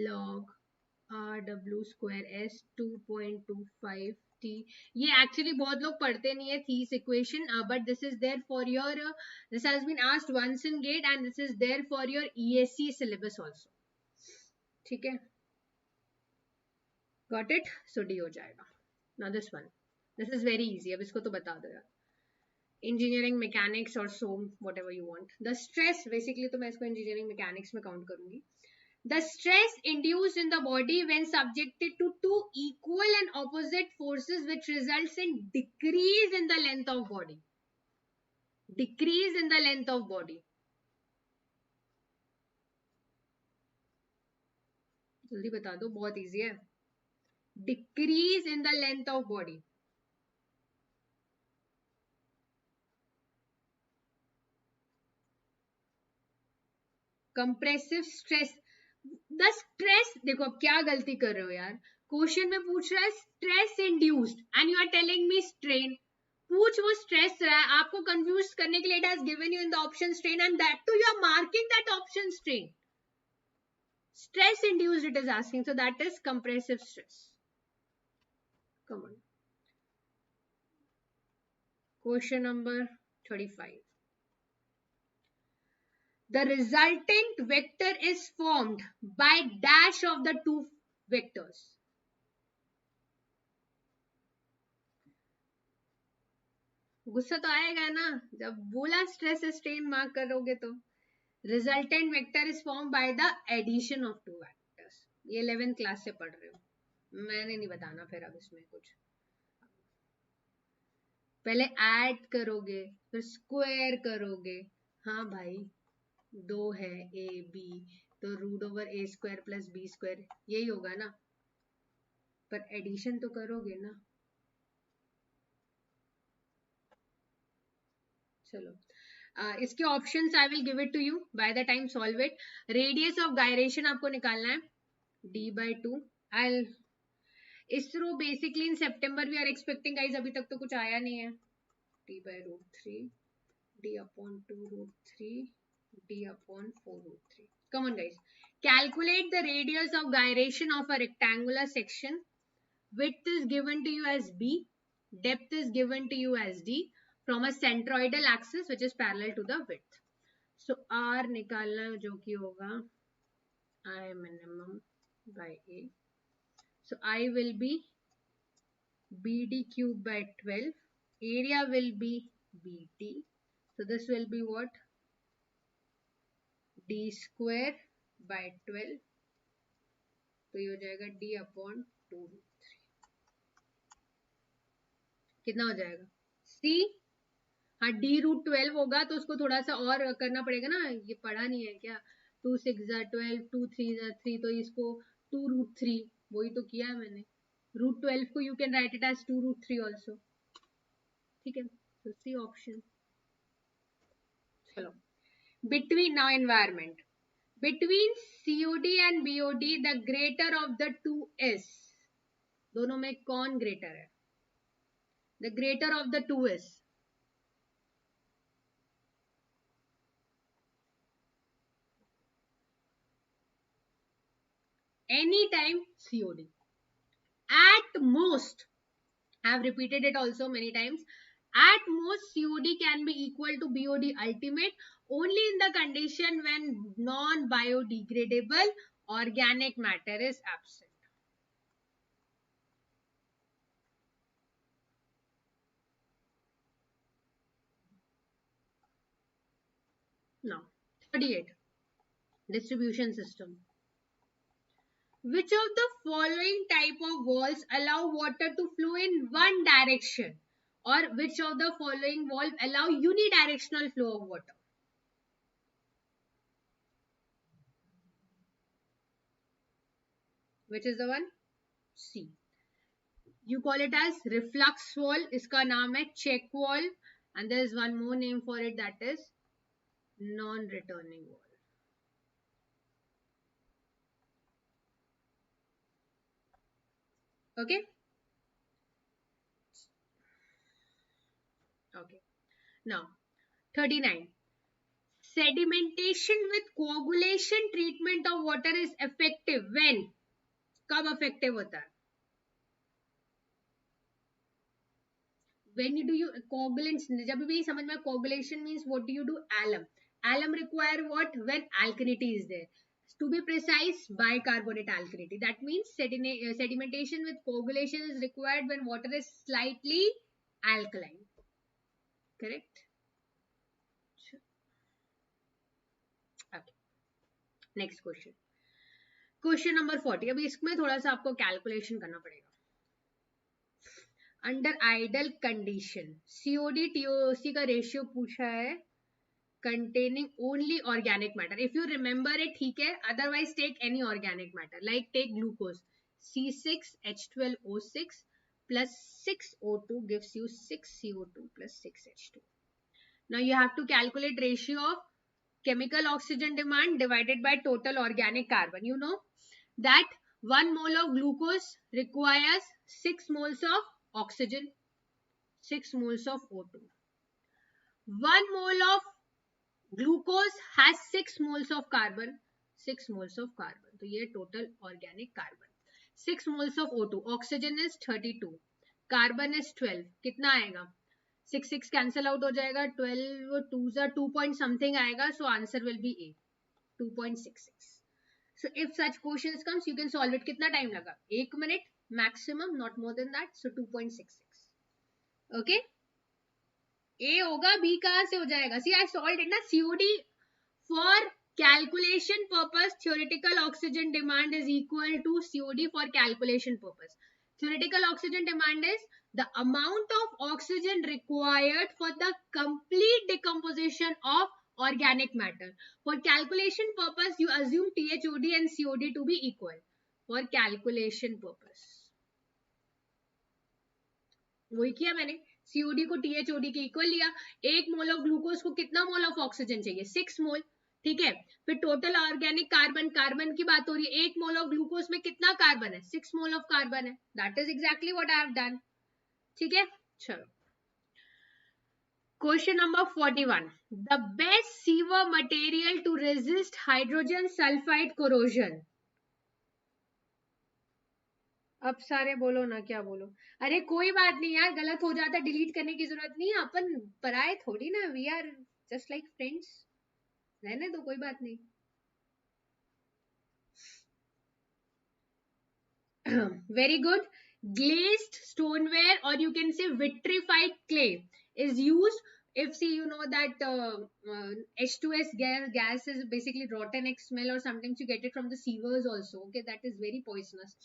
log r w square s 2.25 t. ये actually बहुत लोग पढ़ते नहीं है Thies equation, but this is there for your this has been asked once in GATE and this is there for your ESC syllabus also. ठीक है, got it? So D हो जाएगा. Now this one, this is very easy. अब इसको तो बता दो यार. Engineering mechanics or so whatever you want. The stress, basically तो मैं इसको engineering mechanics में count करूंगी. The stress induced in the body when subjected to two equal and opposite forces which results in decrease in the length of body. Decrease in the length of body. जल्दी बता दो, बहुत easy है. Decrease in the length of body. Compressive stress. The stress, देखो अब क्या गलती कर रहे हो यार. क्वेश्चन में पूछ रहा है stress induced and you are telling me strain. पूछ वो स्ट्रेस रहा है, आपको कंफ्यूज करने के लिए it has given you in the option strain and that too you are marking that option strain. Stress induced it is asking, so that is compressive stress. Come on. Question number 35. The resultant vector is formed by dash of the two vectors. गुस्सा तो आएगा ना जब बोला stress strain mark करोगे तो. Resultant vector is formed by the addition of two vectors. ये 11th class से पढ़ रहे हो, मैंने नहीं बताना फिर अब इसमें कुछ. पहले ऐड करोगे फिर स्क्वायर करोगे. हाँ भाई, 2 है ए बी तो रूट ओवर ए स्क्वायर प्लस बी स्क्वायर यही होगा ना, पर एडिशन तो करोगे ना. चलो इसके options I will give it to you by the time solve it. Radius of gyration आपको निकालना है d/2. I ISRO basically in September we are expecting guys, अभी तक तो कुछ आया नहीं है. d/√3 d/2√3 d/4√3. Come on guys, calculate the radius of gyration of a rectangular section. Width is given to you as b, depth is given to you as d from a centroidal axis which is parallel to the width. So r निकालना जो कि होगा I minimum by a. So I will be bd cube by 12. Area will be bt. So this will be what? d square by 12. तो ये हो जाएगा d/2√3. कितना हो जाएगा? c. हाँ d√12 होगा तो उसको थोड़ा सा और करना पड़ेगा ना, ये पढ़ा नहीं है क्या? 2 6 12, 2 3 3, तो इसको 2√3, वही तो किया है मैंने. √12 को you can write it as 2√3 also. ठीक है, तो सी ऑप्शन. चलो between now environment. Between COD and BOD the greater of the two is. दोनों में कौन greater है? The greater of the two is. Anytime COD. At most, I have repeated it also many times. At most, COD can be equal to BOD ultimate only in the condition when non-biodegradable organic matter is absent. Now, 38. Distribution system. Which of the following type of walls allow water to flow in one direction? Or which of the following walls allow unidirectional flow of water? Which is the one? C. You call it as reflux wall. इसका नाम है check wall. And there is one more name for it, that is non-returning wall. Okay. Okay. Now, 39. Sedimentation with coagulation treatment of water is effective when? कब effective होता है? When you do you coagulants, जब भी समझ में coagulation means what do you do? Alum. Alum require what? When alkalinity is there. To be precise, bicarbonate alkalinity. That means sedimentation with coagulation is required when water is slightly alkaline. Correct? Okay. Next question. Question number 40. अभी इसमें थोड़ा सा आपको calculation करना पड़ेगा. Under ideal condition COD TOC का ratio पूछा है containing only organic matter. If you remember it, ठीक है. Otherwise take any organic matter. Like take glucose. C6H12O6 plus 6O2 gives you 6CO2 plus 6H2. Now you have to calculate ratio of chemical oxygen demand divided by total organic carbon. You know that 1 mole of glucose requires 6 moles of oxygen, 6 moles of O2. 1 mole of glucose has 6 moles of carbon, 6 moles of carbon. So ये total organic carbon. 6 moles of O2. Oxygen is 32. Carbon is 12. कितना आएगा? 6 cancel out हो जाएगा. 12 2 2 point something आएगा. So answer will be A. 2.66. So if such questions comes, you can solve it. कितना time लगा? 1 minute maximum, not more than that. So 2.66. Okay. A होगा, B कहाँ से हो जाएगा? See, I solved it ना. COD for calculation purpose, theoretical oxygen demand is equal to COD for calculation purpose. Theoretical oxygen demand is the amount of oxygen required for the complete decomposition of organic matter. For calculation purpose, you assume THOD and COD to be equal. For calculation purpose. वही किया मैंने. COD को THOD के equal लिया. 1 mole of glucose को कितना mole of oxygen चाहिए? 6 मोल. ठीक है. फिर टोटल ऑर्गेनिक कार्बन की बात हो रही है. 1 मोल ऑफ ग्लूकोज में कितना कार्बन है? 6 मोल ऑफ कार्बन है. That is exactly what I have done. ठीक है. चलो. Question number 41. The best sewer material to resist hydrogen sulfide corrosion. अब सारे बोलो ना, क्या बोलो. अरे कोई बात नहीं यार, गलत हो जाता, डिलीट करने की जरूरत नहीं है. अपन पराए थोड़ी ना. We are just like friends. रहने दो, कोई बात नहीं. Very good. Glazed stoneware, or you can say vitrified clay, is used. If see, you know that H2S gas is basically rotten egg smell, or sometimes you get it from the sewers also. Okay, that is very poisonous.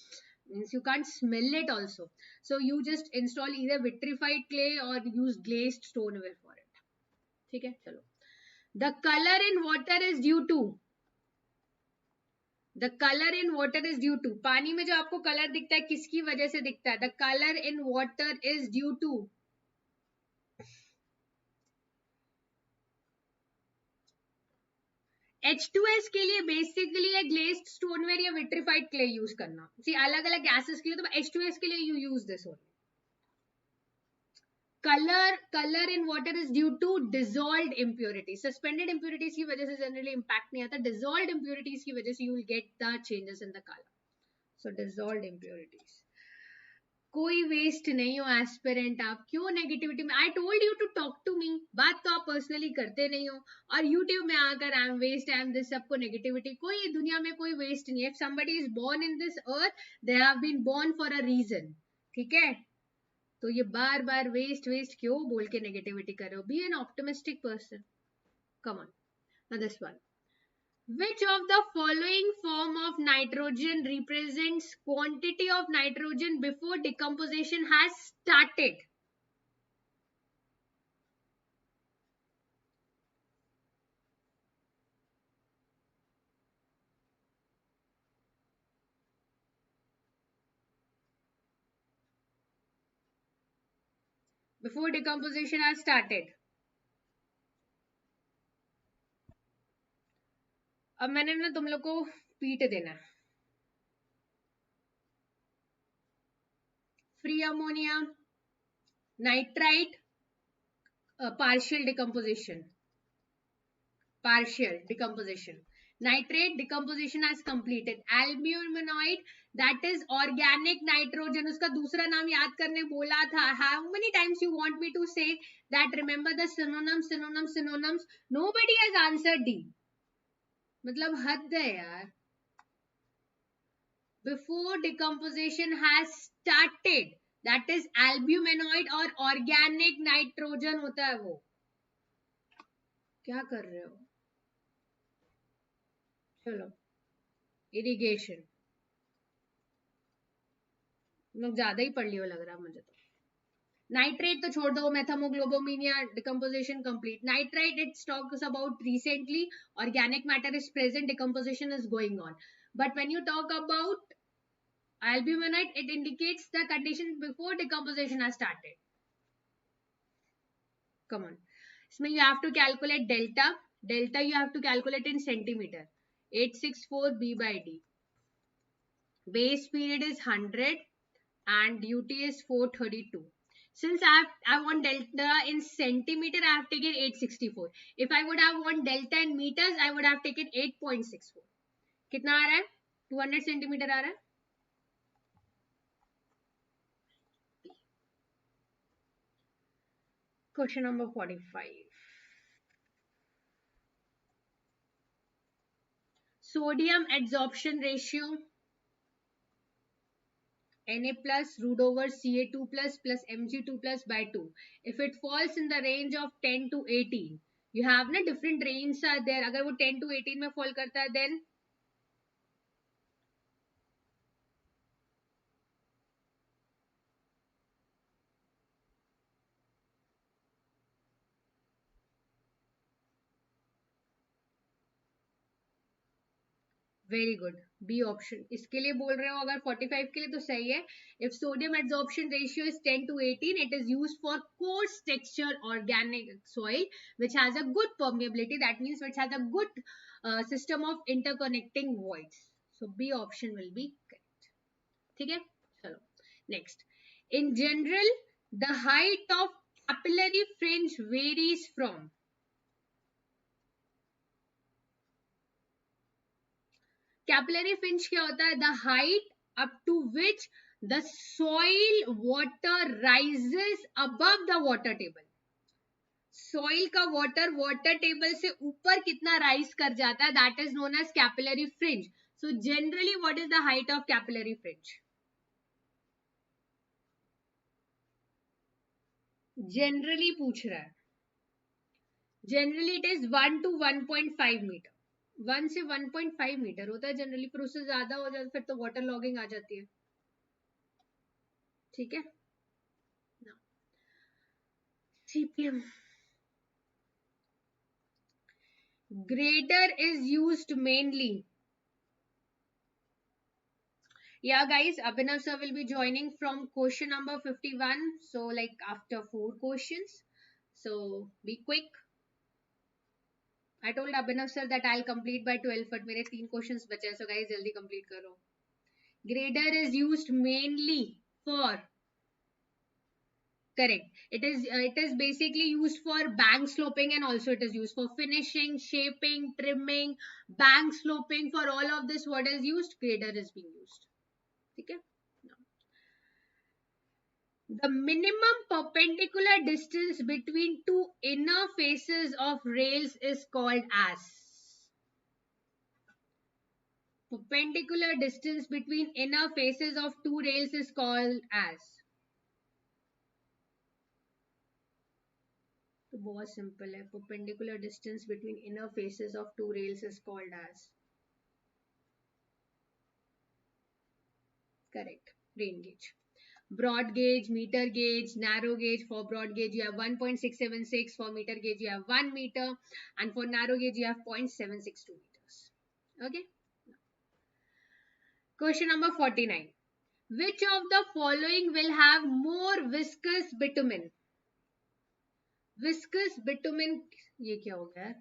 Means you can't smell it also. So you just install either vitrified clay or use glazed stoneware for it. ठीक है, चलो. The color in water is due to. The color in water is due to. पानी में जो आपको colour दिखता है, किसकी वजह से दिखता है? The color in water is due to. H2S के लिए बेसिकली है glazed stoneware या vitrified clay यूज करना. See, अलग अलग गैसेस के लिए तो H2S के लिए you use this only. Color in water is due to dissolved impurities. Suspended impurities की वजह से generally impact नहीं आता. Dissolved impurities की वजह से you will get the changes in the color. So dissolved impurities. कोई वेस्ट नहीं हो एस्पिरेंट. आप क्यों नेगेटिविटी में? I told you to talk to me. बात तो आप पर्सनली करते नहीं हो, और यूट्यूब में आकर I am waste, I am this, सबको नेगेटिविटी. कोई दुनिया में कोई वेस्ट नहीं है. If somebody is born in this earth, they have been born for a reason. ठीक है. तो ये बार बार वेस्ट वेस्ट क्यों बोल के नेगेटिविटी कर रहे हो? Be an optimistic person. Come on. Now this one. Which of the following form of nitrogen represents quantity of nitrogen before decomposition has started? Before decomposition has started. अब मैंने ना तुम लोग को पीट देना. Free ammonia, nitrite, partial decomposition. Partial decomposition. Nitrate decomposition has completed. Albuminoid, that is organic nitrogen. उसका दूसरा नाम याद करने बोला था. How many times you want me to say that? Remember the synonyms, synonyms, synonyms. Nobody has answered D. मतलब हद है यार. Before decomposition has started, that is albuminoid और organic nitrogen होता है वो. क्या कर रहे हो? चलो, इरिगेशन लोग ज्यादा ही पढ़ लियो लग रहा मुझे तो. नाइट्रेट तो छोड़ दो, methaemoglobinaemia decomposition complete. Nitrite it talks about recently organic matter is present, decomposition is going on. But when you talk about albuminate, it indicates the condition before decomposition has started. Come on, इसमें you have to calculate delta. Delta you have to calculate in centimeter. 864 B by D. Base period is 100 and duty is 432. Since I want delta in centimeter, I have taken 864. If I would have want delta in meters, I would have taken 8.64. कितना आ रहा है? 200 centimetre आ रहा है. Question number 45. Sodium adsorption ratio Na plus root over Ca2 plus Mg2 plus by 2. If it falls in the range of 10 to 18, you have na different ranges are there. अगर वो 10 to 18 में fall करता है, then very good. B option इसके लिए बोल रहे हो. अगर 45 के लिए तो सही है. If sodium absorption ratio is 10 to 18, it is used for coarse texture organic soil which has a good permeability. That means which has a good system of interconnecting voids. So B option will be correct. ठीक है, चलो next. In general, the height of capillary fringe varies from. Capillary fringe क्या होता है? The height up to which the soil water rises above the water table. Soil का water table से ऊपर कितना राइज कर जाता है, that is known as capillary fringe. So generally what is the height of capillary fringe? Generally पूछ रहा है. Generally it is 1 to 1.5 meter. 1 से 1.5 मीटर होता है जनरली. फिर उससे ज्यादा हो जाता, फिर तो वाटर लॉगिंग आ जाती है. ठीक है. CPM. Grader is used mainly. Yeah guys, Abhinav sir will be joining from question number 51. So like after 4 questions. So be quick. I told Abhinav sir that I'll complete by 12, but मेरे 3 questions बचे. So guys जल्दी complete करो. Grader is used mainly for. Correct. It is basically used for bank sloping, and also it is used for finishing, shaping, trimming, bank sloping. For all of this, what is used? Grader is being used. Okay. Now, the minimum perpendicular distance between two inner faces of rails is called as. Perpendicular distance between inner faces of two rails is called as. तो बहुत simple है. Perpendicular distance between inner faces of two rails is called as. Correct. Rail gauge. broad gauge, meter gauge, narrow gauge. For broad gauge you have 1.676, for meter gauge you have 1 meter, and for narrow gauge you have 0.762 meters. Okay. Question number 49. Which of the following will have more viscous bitumen? Viscous bitumen. ये क्या हो गया?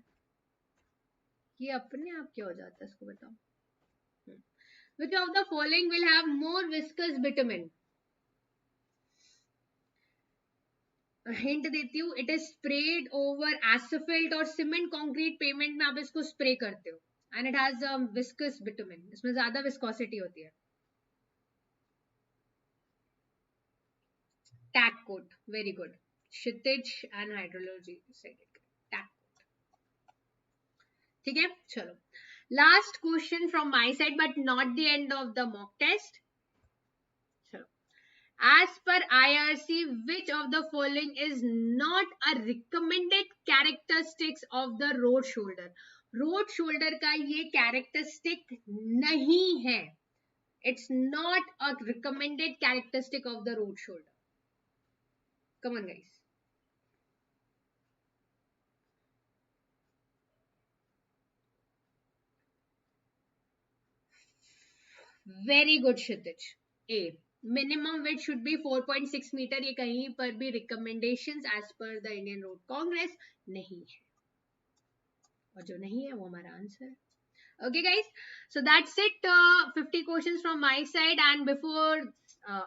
ये अपने आप क्या हो जाता है, इसको बताओ. Which of the following will have more viscous bitumen? Hint देती हूँ, it is spread over asphalt और सीमेंट कंक्रीट पेमेंट में आप इसको स्प्रे करते हो, and it has viscous bitumen, इसमें ज्यादा विस्कोसिटी होती है. Tack coat, very good. Kshitij and hydrology said it. Tack. ठीक है, चलो. Last question from my side but not the end of the mock test. As per IRC, which of the following is not a recommended characteristics of the road shoulder? Road shoulder का ये characteristic नहीं है. It's not a recommended characteristic of the road shoulder. Come on guys. Very good Kshitij. A. Minimum width should be 4.6 meter. ये कहीं पर भी recommendations as per the Indian Road Congress नहीं है, और जो नहीं है वो हमारा आंसर है. Okay guys, so that's it. 50 questions from my side, and before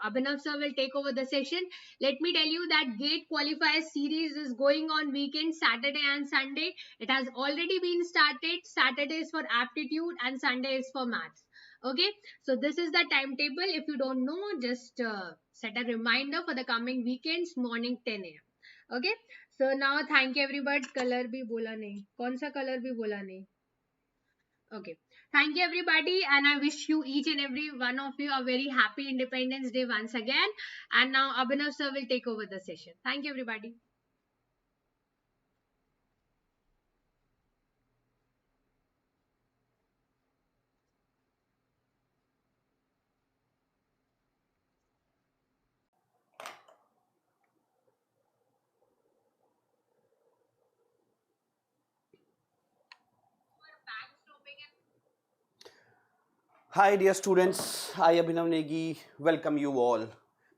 Abhinav sir will take over the session, let me tell you that GATE qualifier series is going on weekend, Saturday and Sunday. It has already been started. Saturday is for aptitude and Sunday is for maths. Okay, so this is the timetable. If you don't know, just set a reminder for the coming weekends, morning 10 a.m. Okay, so now thank you everybody. Color bhi bola nahi, kaun sa color bhi bola nahi. Okay, thank you everybody, and I wish you each and every one of you a very happy Independence Day once again. And now Abhinav sir will take over the session. Thank you everybody. Hi dear students, I Abhinav Negi welcome you all.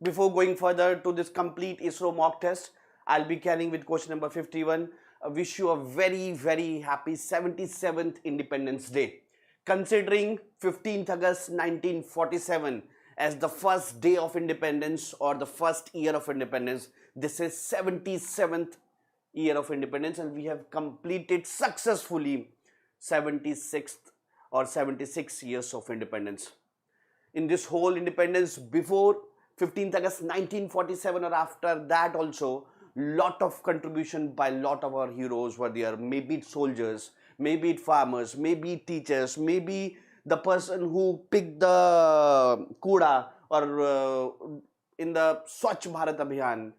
Before going further to this complete ISRO mock test, I'll be carrying with question number 51. I wish you a very happy 77th Independence Day. Considering 15th August 1947 as the first day of independence or the first year of independence, this is 77th year of independence, and we have completed successfully 76th or 76 years of independence. In this whole independence, before 15th August 1947 or after that also, lot of contribution by lot of our heroes were there. Maybe it soldiers, maybe it farmers, maybe teachers, maybe the person who picked the kuda or in the Swachh Bharat Abhiyan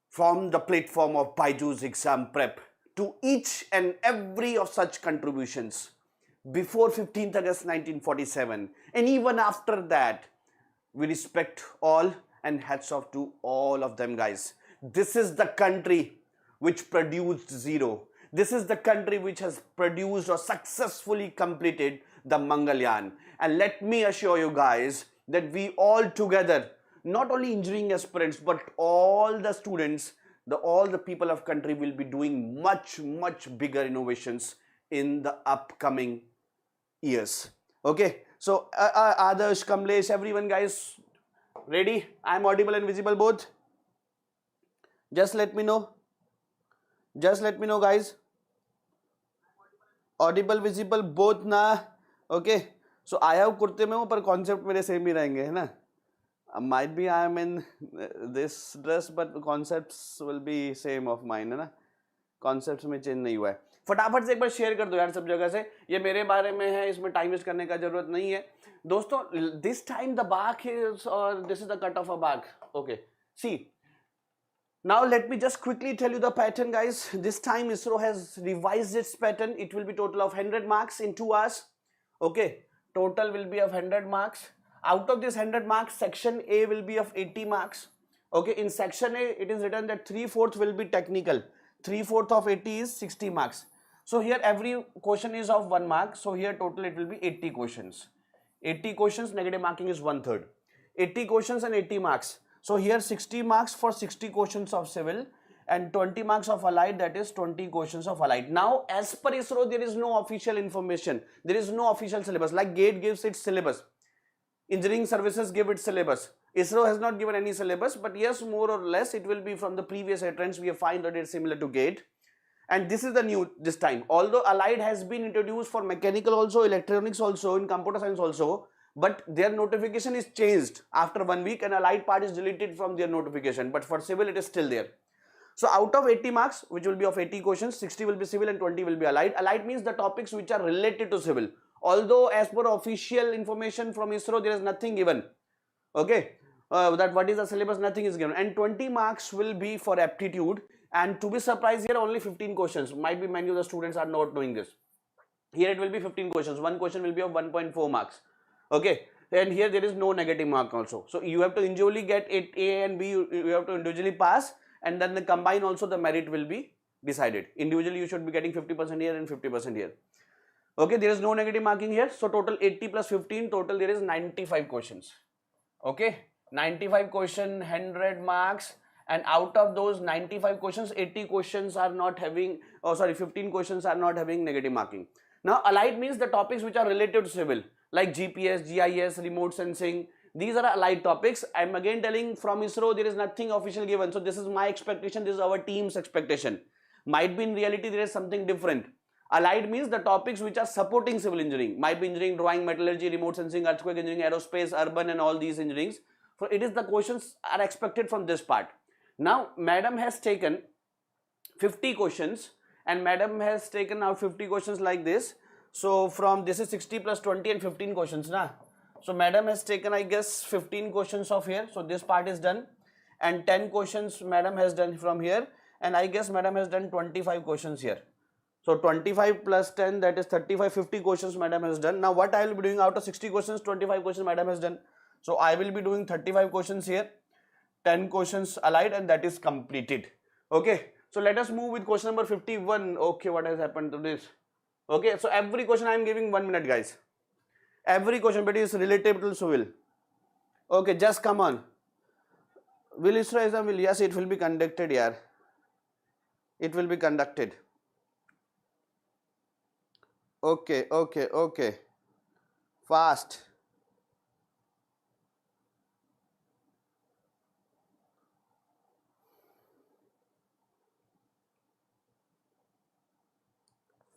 from the platform of BYJU'S exam prep, to each and every of such contributions before 15th August 1947 and even after that, we respect all and hats off to all of them guys. This is the country which produced zero. This is the country which has produced or successfully completed the Mangalyaan. And let me assure you guys that we all together, not only engineering aspirants but all the students, all the people of country will be doing much bigger innovations in the upcoming years. Okay, so Adarsh, Kamlesh, everyone guys ready? I am audible and visible both. Just let me know. Just let me know guys. Audible, visible both na. Okay, so I have kurte mein hu par concept mere same hi rahenge hai na. Might be I am in this dress but concepts will be same of mine है ना. Concepts में change नहीं हुआ है. फटाफट से एक बार share कर दो यार सब जगह से. ये मेरे बारे में है, इसमें टाइम वेस्ट करने का जरूरत नहीं है दोस्तों. This time the Bagh is or this is the cut of a bag. Okay, see, now let me just quickly tell you the pattern guys. This time ISRO has revised its pattern. It will be total of 100 marks in 2 hours. Okay, total will be of 100 marks. Out of this 100 marks, section A will be of 80 marks. Okay, in section A it is written that 3/4 will be technical. 3/4 of 80 is 60 marks. So here every question is of 1 mark. So here total it will be 80 questions. 80 questions, negative marking is 1/3. 80 questions and 80 marks. So here 60 marks for 60 questions of civil and 20 marks of allied, that is 20 questions of allied. Now as per ISRO there is no official information. There is no official syllabus. Like GATE gives its syllabus. engineering services give its syllabus. ISRO has not given any syllabus, but yes, more or less it will be from the previous trends. We have found that it's similar to GATE. And this is the new this time. Although allied has been introduced for mechanical also, electronics also, in computer science also, but their notification is changed after 1 week and allied part is deleted from their notification. But for civil, it is still there. So out of 80 marks, which will be of 80 questions, 60 will be civil and 20 will be allied. Allied means the topics which are related to civil. Although as per official information from ISRO, there is nothing given. Okay, that what is the syllabus, nothing is given. And 20 marks will be for aptitude. And to be surprised here, only 15 questions. Might be many of the students are not knowing this. Here it will be 15 questions. One question will be of 1.4 marks. Okay. And here there is no negative mark also. So you have to individually get it, A and B, you have to individually pass, and then the combine also the merit will be decided. Individually you should be getting 50% here and 50% here. Okay, there is no negative marking here. So total 80 plus 15, total there is 95 questions. Okay, 95 question, 100 marks. And out of those 95 questions, 80 questions are not having, 15 questions are not having negative marking. Now, allied means the topics which are related to civil, like GPS, GIS, remote sensing. These are allied topics. I am again telling from ISRO, there is nothing official given. So, this is my expectation. This is our team's expectation. Might be in reality, there is something different. Allied means the topics which are supporting civil engineering. Might be engineering, drawing, metallurgy, remote sensing, earthquake engineering, aerospace, urban, and all these engineerings. So, it is the questions are expected from this part. Now, madam has taken 50 questions and madam has taken out 50 questions like this. So, from this is 60 plus 20 and 15 questions. Na? So, madam has taken, I guess, 15 questions of here. So, this part is done and 10 questions madam has done from here, and I guess madam has done 25 questions here. So, 25 plus 10, that is 35, 50 questions madam has done. Now, what I will be doing out of 60 questions, 25 questions madam has done. So, I will be doing 35 questions here. 10 questions allied, and that is completed. Okay, so let us move with question number 51. Okay, what has happened to this? Okay, so every question I am giving 1 minute, guys. Every question, but it is related to civil. Okay, just come on. Will ISRO exam will? Yes, it will be conducted, yaar. It will be conducted. Okay, okay, okay. Fast.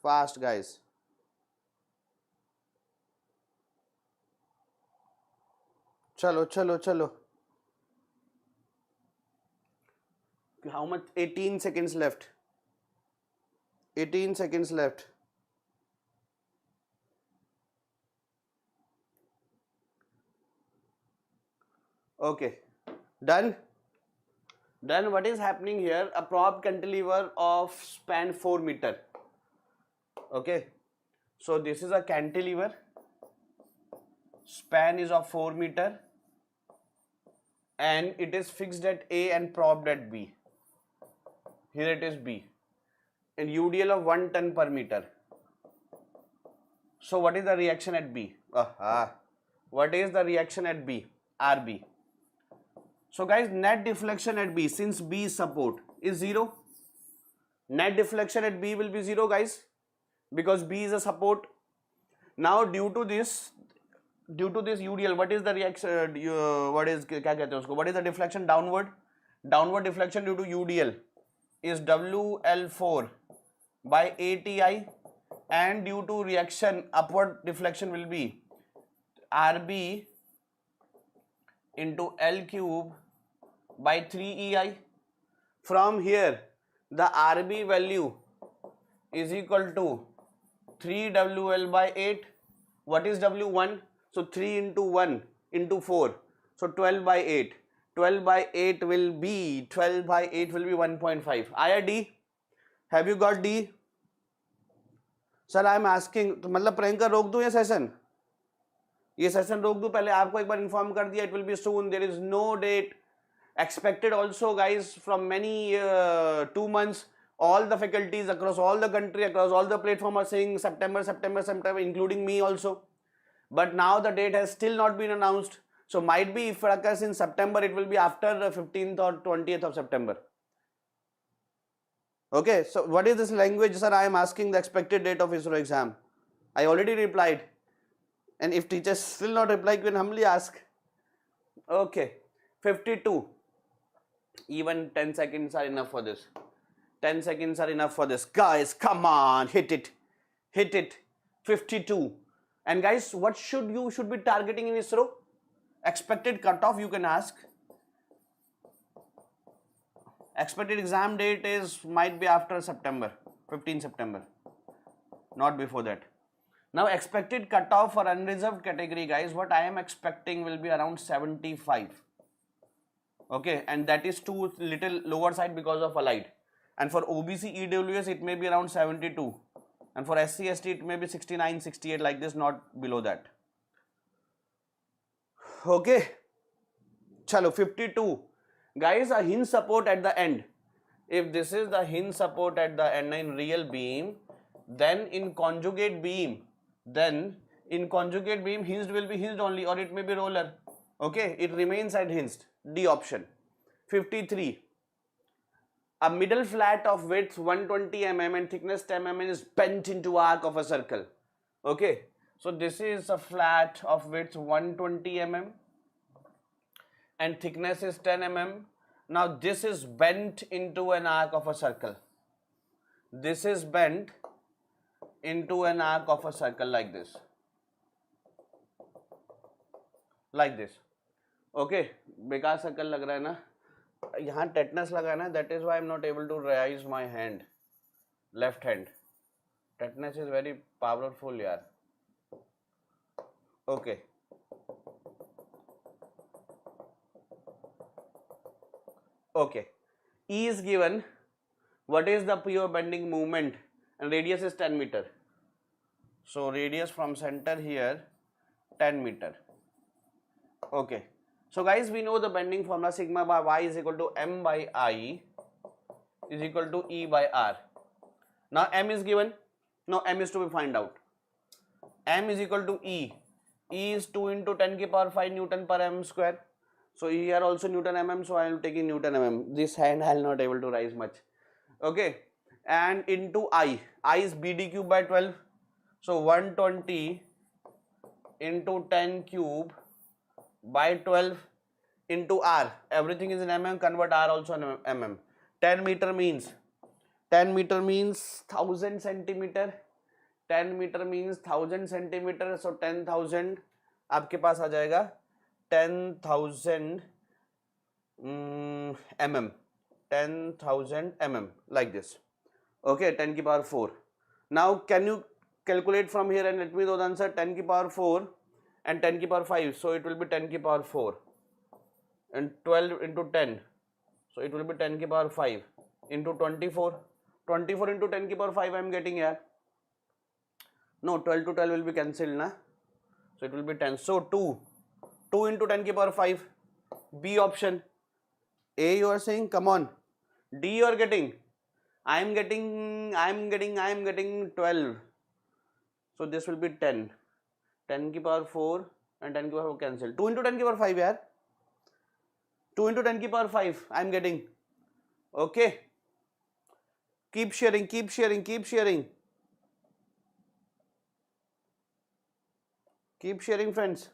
Fast, guys. Chalo, chalo, chalo. How much? 18 seconds left. 18 seconds left. Okay. Done? Done. What is happening here? A prop cantilever of span 4 meter. Okay. So this is a cantilever. Span is of 4 meter. And it is fixed at A and propped at B. Here it is B. And UDL of 1 ton per meter. So what is the reaction at B? What is the reaction at B? RB. So guys, net deflection at B, since B is support, is 0. Net deflection at B will be 0, guys, because B is a support. Now due to this UDL, what is the reaction? What is the deflection downward? Downward deflection due to UDL is WL4 by ATI, and due to reaction upward deflection will be RB into L cube by 3EI. From here, the RB value is equal to 3WL by 8. What is W1? So 3 into 1 into 4. So 12 by 8. 12 by 8 will be 1.5. Aya D? Have you got D? Sir, I am asking. तो मतलब प्रियंका रोक दूं ये session? ये session रोक दूं? पहले आपको एक बार इन्फॉर्म कर दिया. It will be soon. There is no date expected also, guys, from many 2 months. All the faculties across all the country, across all the platform are saying September, including me also. But now the date has still not been announced. So might be if it occurs in September, it will be after the 15th or 20th of September. Okay, so what is this language, sir? I am asking the expected date of ISRO exam. I already replied. And if teachers still not reply, you can humbly ask. Okay, 52. Even 10 seconds are enough for this. 10 seconds are enough for this. Guys, come on, hit it. Hit it. 52. And guys, what should you be targeting in ISRO? Expected cutoff, you can ask. Expected exam date might be after September, 15 September, not before that. Now expected cutoff for unreserved category, guys, what I am expecting will be around 75. Okay, and that is too little lower side because of allied. And for OBC EWS it may be around 72, and for SC ST it may be 69, 68, like this, not below that. Okay, chalo, 52. Guys, a hinge support at the end. If this is the hinge support at the end in real beam, then in conjugate beam, hinged will be hinged only, or it may be roller. Okay, it remains at hinged. D option. 53. A middle flat of width 120 mm and thickness 10 mm is bent into arc of a circle. Okay, so this is a flat of width 120 mm and thickness is 10 mm. Now this is bent into an arc of a circle. This is bent into an arc of a circle like this. Like this. Okay, बेकार circle लग रहा है ना, यहाँ tetanus लगा है ना, that is why I am not able to raise my hand, left hand. Tetanus is very powerful यार. Okay. Okay, E is given. What is the pure bending moment? And radius is 10 meter. So radius from center here 10 meter. Okay. So guys, we know the bending formula, sigma by y is equal to m by I is equal to E by R. Now m is given. No, m is to be find out. M is equal to E. E is 2 into 10 ki power 5 Newton per mm square. So here also Newton mm, so I am taking Newton mm. This hand I will not able to rise much. Okay, and into I is BD cube by 12. So 120 into 10 cube by 12 into R. Everything is in mm, convert R also in mm. 10 meter means 1000 centimeter. 10 meter means 1000 centimeter. So 10,000 आपके पास आ जाएगा 10,000 mm. 10,000 mm like this. Okay, 10 ki power 4. Now can you calculate from here and let me know the answer? 10 ki power 4 and 10 ki power 5. So it will be 10 ki power 4 and 12 into 10. So it will be 10 ki power 5 into 24. 24 into 10 ki power 5 I am getting here. No, 12 to 12 will be cancelled na. So it will be 10. So 2 into 10 ki power 5. B option. A you are saying, come on. D you are getting. I am getting 12. So this will be 10. 10 ki power 4 and 10 ki power 4 cancel. 2 into 10 ki power 5 yaar. 2 into 10 ki power 5 I am getting. Okay. Keep sharing, keep sharing, keep sharing. Keep sharing, friends.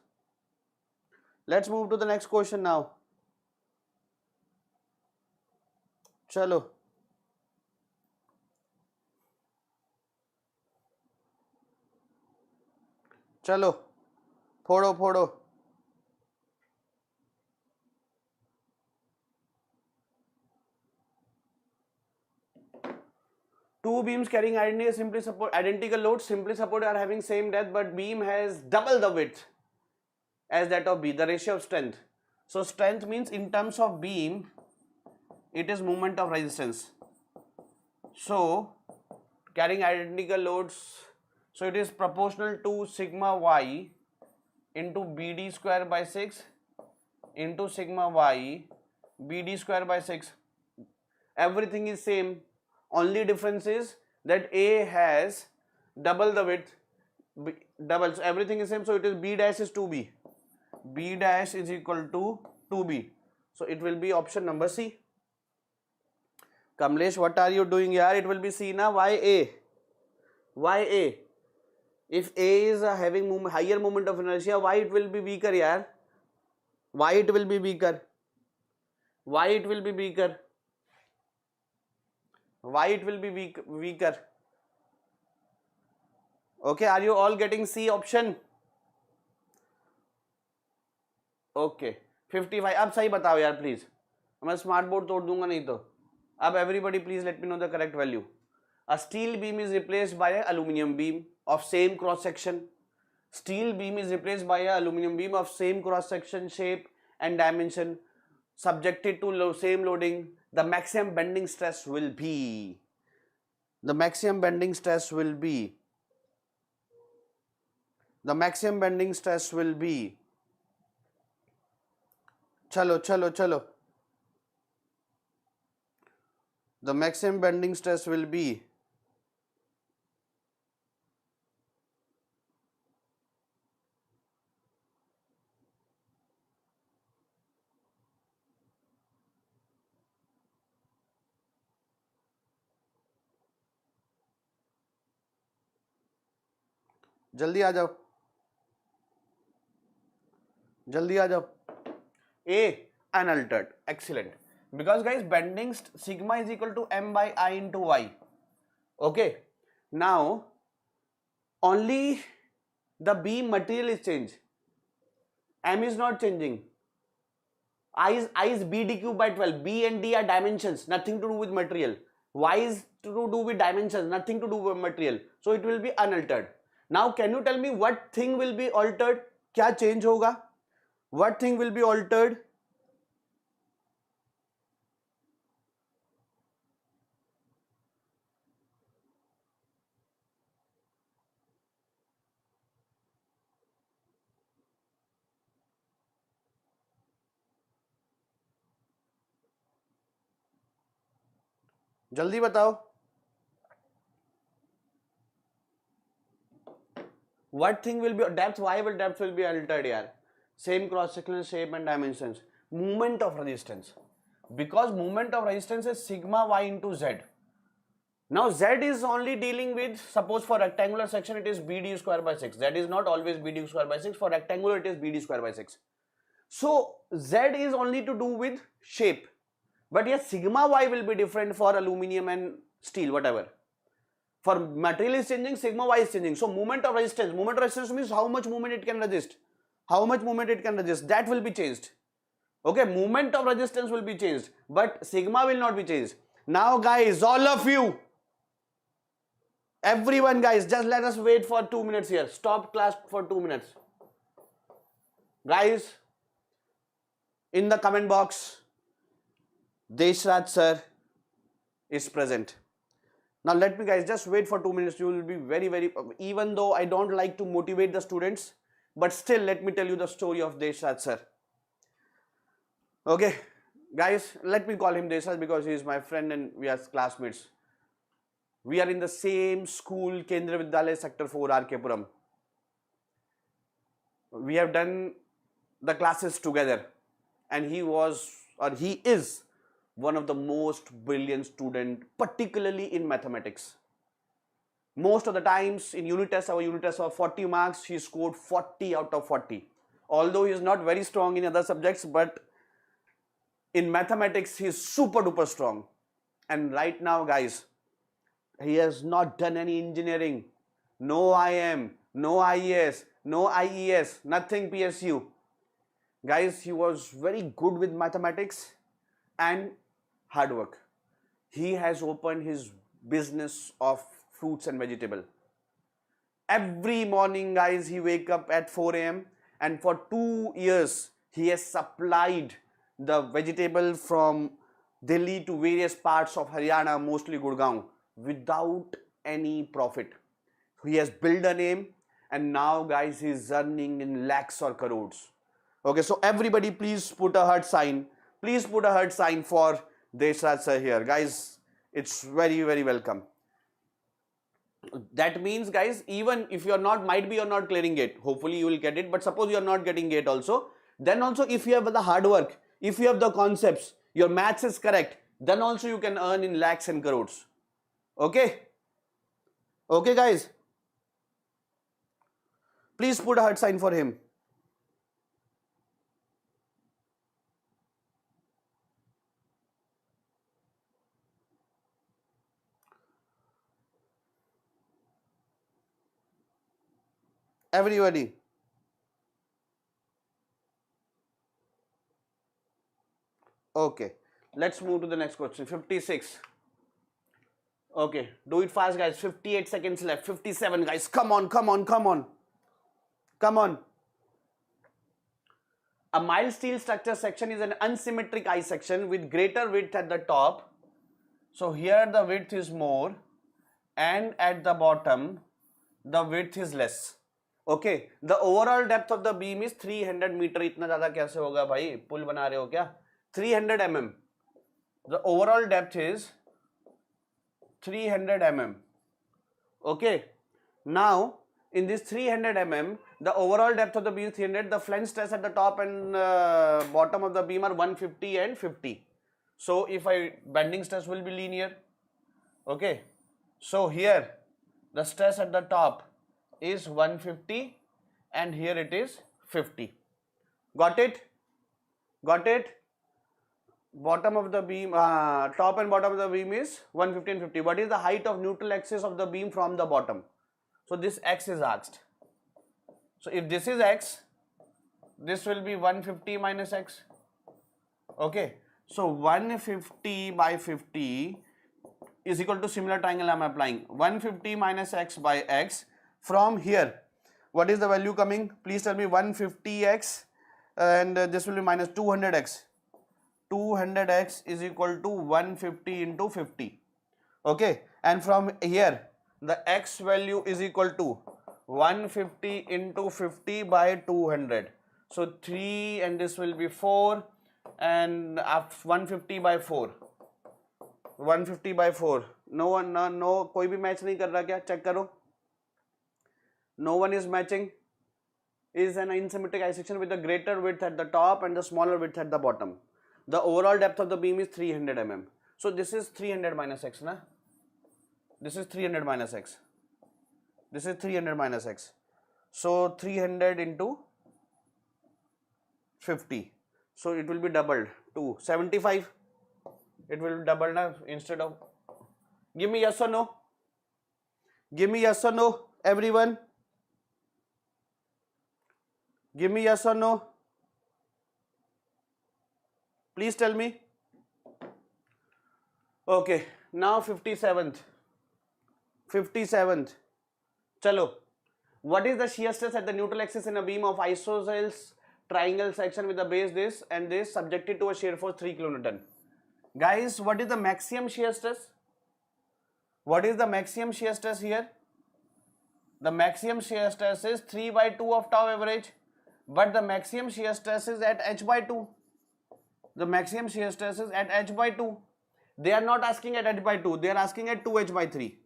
Let's move to the next question now. Chalo. Chalo. Phodo. Two beams carrying identical loads simply support are having same depth, but beam has double the width as that of B, the ratio of strength. So strength means in terms of beam, it is moment of resistance. So carrying identical loads, so it is proportional to sigma y into BD square by 6 into sigma y BD square by 6. Everything is same. Only difference is that A has double the width, double, so everything is same, so it is B dash is 2B. B dash is equal to 2B. So it will be option number C. Kamlesh, what are you doing here? It will be C na, YA. YA. If A is having higher moment of inertia, why it will be weaker, yaar? Why it will be weaker? Why it will be weaker? Why it will be weaker? Okay, are you all getting C option? Okay, 55. अब सही बताओ यार please, मैं smart board तोड़ दूंगा नहीं तो. अब everybody please let me know the correct value. A steel beam is replaced by an aluminum beam of same cross section. Steel beam is replaced by an aluminum beam of same cross section, shape and dimension, subjected to same loading. The maximum bending stress will be. The maximum bending stress will be. The maximum bending stress will be. Chalo, chalo, chalo. The maximum bending stress will be. जल्दी आ जाओ, जल्दी आ जाओ. A, unaltered. Excellent. Because guys, bending sigma is equal to m by I into y. Okay. Now, only the beam material is changed. M is not changing. I is B d cube by 12. B and D are dimensions, nothing to do with material. Y is to do with dimensions, nothing to do with material. So it will be unaltered. Now can you tell me what thing will be altered? क्या change होगा? What thing will be altered? जल्दी बताओ. What thing will be depth? Why will depth will be altered here? Same cross sectional shape and dimensions. Moment of resistance. Because moment of resistance is sigma y into z. Now z is only dealing with, suppose for rectangular section it is bd square by 6. Z is not always bd square by 6. For rectangular it is bd square by 6. So z is only to do with shape. But yes, sigma y will be different for aluminium and steel, whatever. For material is changing, sigma y is changing. So moment of resistance means how much movement it can resist. How much movement it can resist, that will be changed. Okay, moment of resistance will be changed, but sigma will not be changed. Now guys, all of you, everyone guys, just let us wait for 2 minutes here. Stop class for 2 minutes. Guys, in the comment box, Deshraj sir is present. Now let me guys just wait for 2 minutes. You will be very, even though I don't like to motivate the students, but still let me tell you the story of Deshraj sir. Okay, guys, let me call him Deshraj because he is my friend and we are classmates. We are in the same school, Kendriya Vidyalaya Sector 4, R.K. Puram. We have done the classes together and he is one of the most brilliant student, particularly in mathematics. Most of the times in unit tests, our unit tests were 40 marks, he scored 40 out of 40. Although he is not very strong in other subjects, but in mathematics he is super duper strong. And right now guys, he has not done any engineering, no IM, no IES, no IES, nothing PSU. Guys, he was very good with mathematics and hard work. He has opened his business of fruits and vegetable. Every morning guys, he wake up at 4 a.m. and for 2 years he has supplied the vegetable from Delhi to various parts of Haryana, mostly Gurgaon, without any profit. He has built a name and now guys he is earning in lakhs or crores. Okay, so everybody please put a heart sign. Please put a heart sign for Deshraj sir here. Guys, it's very welcome. That means guys, even if you're not, might be you're not clearing it, hopefully you will get it, but suppose you're not getting it also, then also if you have the hard work, if you have the concepts, your maths is correct, then also you can earn in lakhs and crores. Okay? Okay guys? Please put a heart sign for him. Everybody. Okay. Let's move to the next question. 56. Okay. Do it fast, guys. 58 seconds left. 57, guys. Come on, come on, come on. Come on. A mild steel structure section is an unsymmetric I section with greater width at the top. So here the width is more and at the bottom the width is less. Okay. The overall depth of the beam is 300 meter. इतना ज़्यादा कैसे होगा भाई? पुल बना रहे हो क्या? 300 mm. The overall depth is 300 mm. Okay. Now in this 300 mm, the overall depth of the beam is 300. The flange stress at the top and bottom of the beam are 150 and 50. So if bending stress will be linear. Okay. So here the stress at the top is 150 and here it is 50. Got it? Got it? Bottom of the beam, top and bottom of the beam is 150 and 50. What is the height of neutral axis of the beam from the bottom? So this x is asked. So if this is x, this will be 150 minus x. Okay. So 150 by 50 is equal to similar triangle I am applying. 150 minus x by x. From here, what is the value coming? Please tell me. 150x and this will be minus 200x. 200x is equal to 150 into 50. Okay. And from here, the x value is equal to 150 into 50 by 200. So 3 and this will be 4 and 150 by 4. 150 by 4. No one, no, कोई भी match नहीं कर रहा क्या? Check करो. No one is matching. Is an asymmetric I section with a greater width at the top and the smaller width at the bottom. The overall depth of the beam is 300 mm. So this is 300 minus x, na? This is 300 minus x. This is 300 minus x. So 300 into 50. So it will be doubled to 75. It will be doubled now instead of. Give me yes or no. Give me yes or no, everyone. Give me yes or no. Please tell me. Okay, now 57th. 57th. Chalo. What is the shear stress at the neutral axis in a beam of isosceles triangle section with the base this and this subjected to a shear force 3 kN? Guys, what is the maximum shear stress? What is the maximum shear stress here? The maximum shear stress is 3 by 2 of tau average. But the maximum shear stress is at h by 2. The maximum shear stress is at h by 2. They are not asking at h by 2. They are asking at 2h by 3.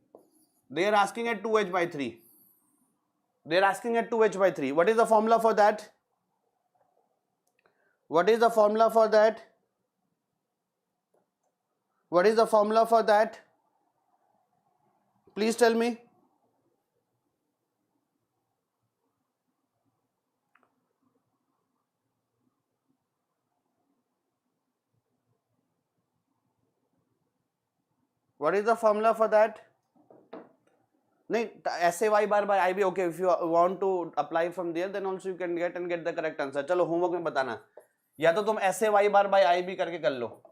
They are asking at 2h by 3. They are asking at 2h by 3. What is the formula for that? What is the formula for that? What is the formula for that? Please tell me. What is the formula for that? नहीं, SAY bar by IB. Okay, if you want to apply from there, then also you can get the correct answer. चलो homework में बताना. या तो तुम SAY bar by IB करके कर लो.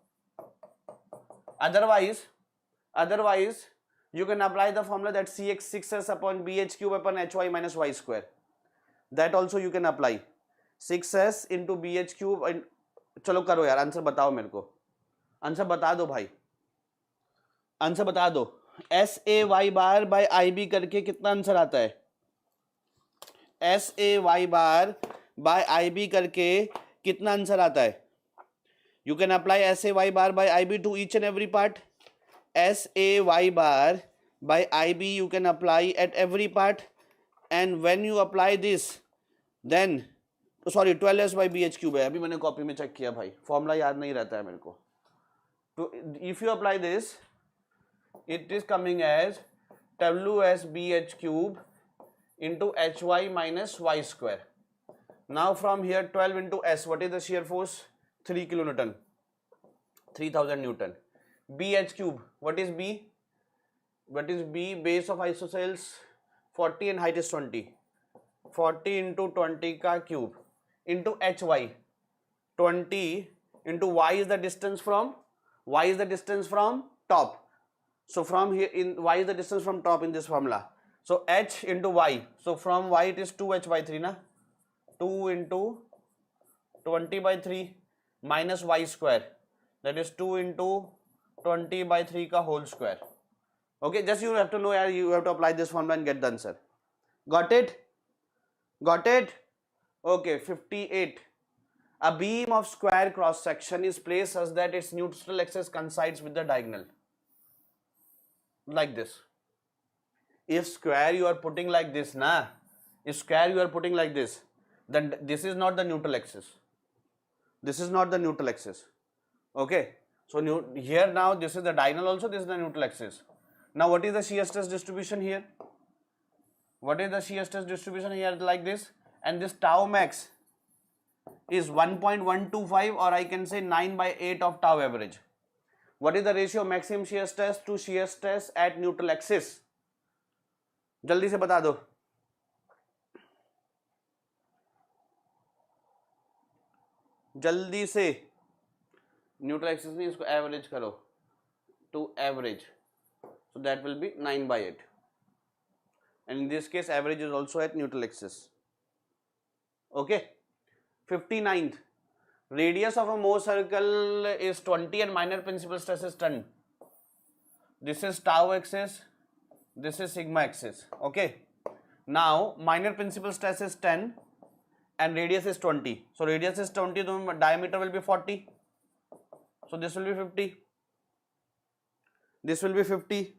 Otherwise, you can apply the formula that CX 6S upon BH cube upon HY minus Y square. That also you can apply. 6S into BH cube. And चलो करो यार, answer बताओ मेरे को. Answer बता दो भाई. आंसर बता दो. SAY bar by IB करके कितना आंसर आता है? SAY bar by IB करके कितना आंसर आता है? You can apply SAY bar by IB to each and every part. SAY bar by IB you can apply at every part, and when you apply this, then sorry 12S by BH cube है. अभी मैंने copy में check किया भाई, formula याद नहीं रहता है मेरे को. तो if you apply this, it is coming as WS BH cube into hy minus y square. Now from here 12 into s, what is the shear force? 3 kilonewton, 3000 Newton. BH cube, what is B? What is B? Base of isosceles 40 and height is 20. 40 into 20 का cube into hy. 20 into y is the distance from top. So from here in y is the distance from top in this formula. So h into y. So from y it is 2h by 3 na. 2 into 20 by 3 minus y square. That is 2 into 20 by 3 ka whole square. Okay, just you have to know, you have to apply this formula and get the answer. Got it? Got it? Okay, 58. A beam of square cross section is placed such that its neutral axis coincides with the diagonal. Like this. If square you are putting like this, na? If square you are putting like this, then this is not the neutral axis. This is not the neutral axis. Okay. So here now this is the diagonal also, this is the neutral axis. Now what is the shear stress distribution here? What is the shear stress distribution here like this? And this tau max is 1.125 or I can say 9 by 8 of tau average. What is the ratio of maximum shear stress to shear stress at neutral axis? जल्दी से बता दो. जल्दी से. Neutral axis में इसको average करो to average. So that will be 9 by 8. And in this case average is also at neutral axis. Okay. 59th. Radius of a Mohs circle is 20 and minor principal stress is 10. This is tau axis. This is sigma axis. Okay. Now minor principal stress is 10 and radius is 20. So radius is 20, so diameter will be 40. So this will be 50. This will be 50.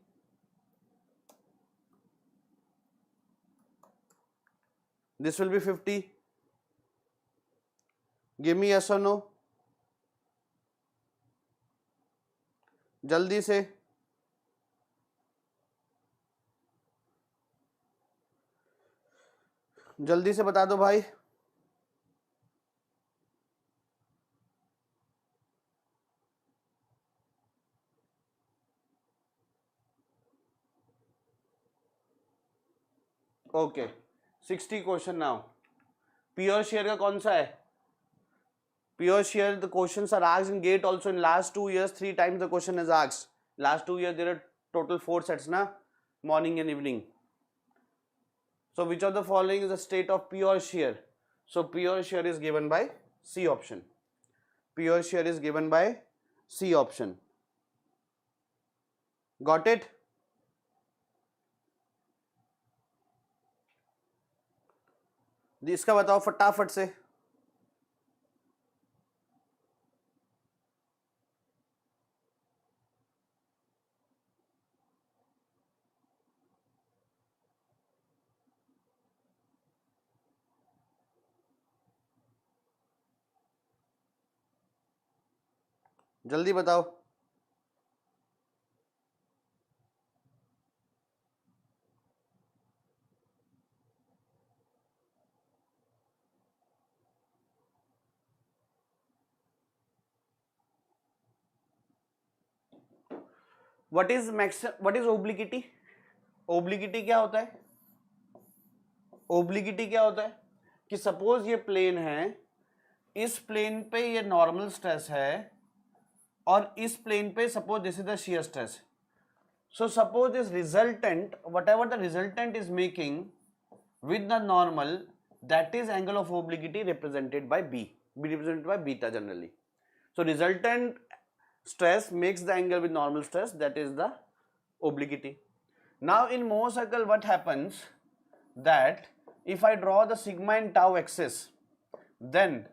This will be 50. Give me yes or no. जल्दी से. जल्दी से बता दो भाई. Okay. 60 question now. Pure shear का कौन सा है? Pure shear, the questions are asked in GATE also in last 2 years. 3 times the question is asked. Last 2 years there are total 4 sets na, morning and evening. So which of the following is the state of pure shear? So pure shear is given by C option. Pure shear is given by C option. Got it? इसका बताओ फटाफट से. जल्दी बताओ. What is obliquity? Obliquity क्या होता है? Obliquity क्या होता है? कि सपोज ये प्लेन है, इस प्लेन पे ये नॉर्मल स्ट्रेस है और इस प्लेन पे suppose this is the shear stress. So suppose this resultant, whatever the resultant is making with the normal, that is angle of obliquity represented by B, represented by beta generally. So resultant stress makes the angle with normal stress, that is the obliquity. Now in Mohs circle what happens, that if I draw the sigma and tau axis, then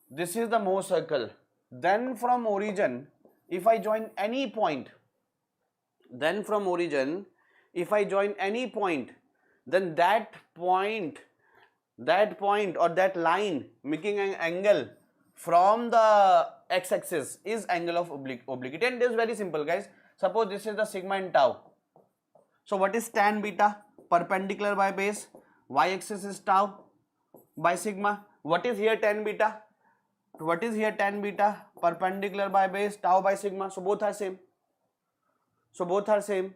this is the Mohs circle. Then from origin, if I join any point, then that point or that line making an angle from the x-axis is angle of obliquity. And it is very simple, guys. Suppose this is the sigma and tau. So what is tan beta? perpendicular by base, y-axis is tau by sigma. What is here tan beta? What is here tan beta? Perpendicular by base, tau by sigma. So both are same. So both are same.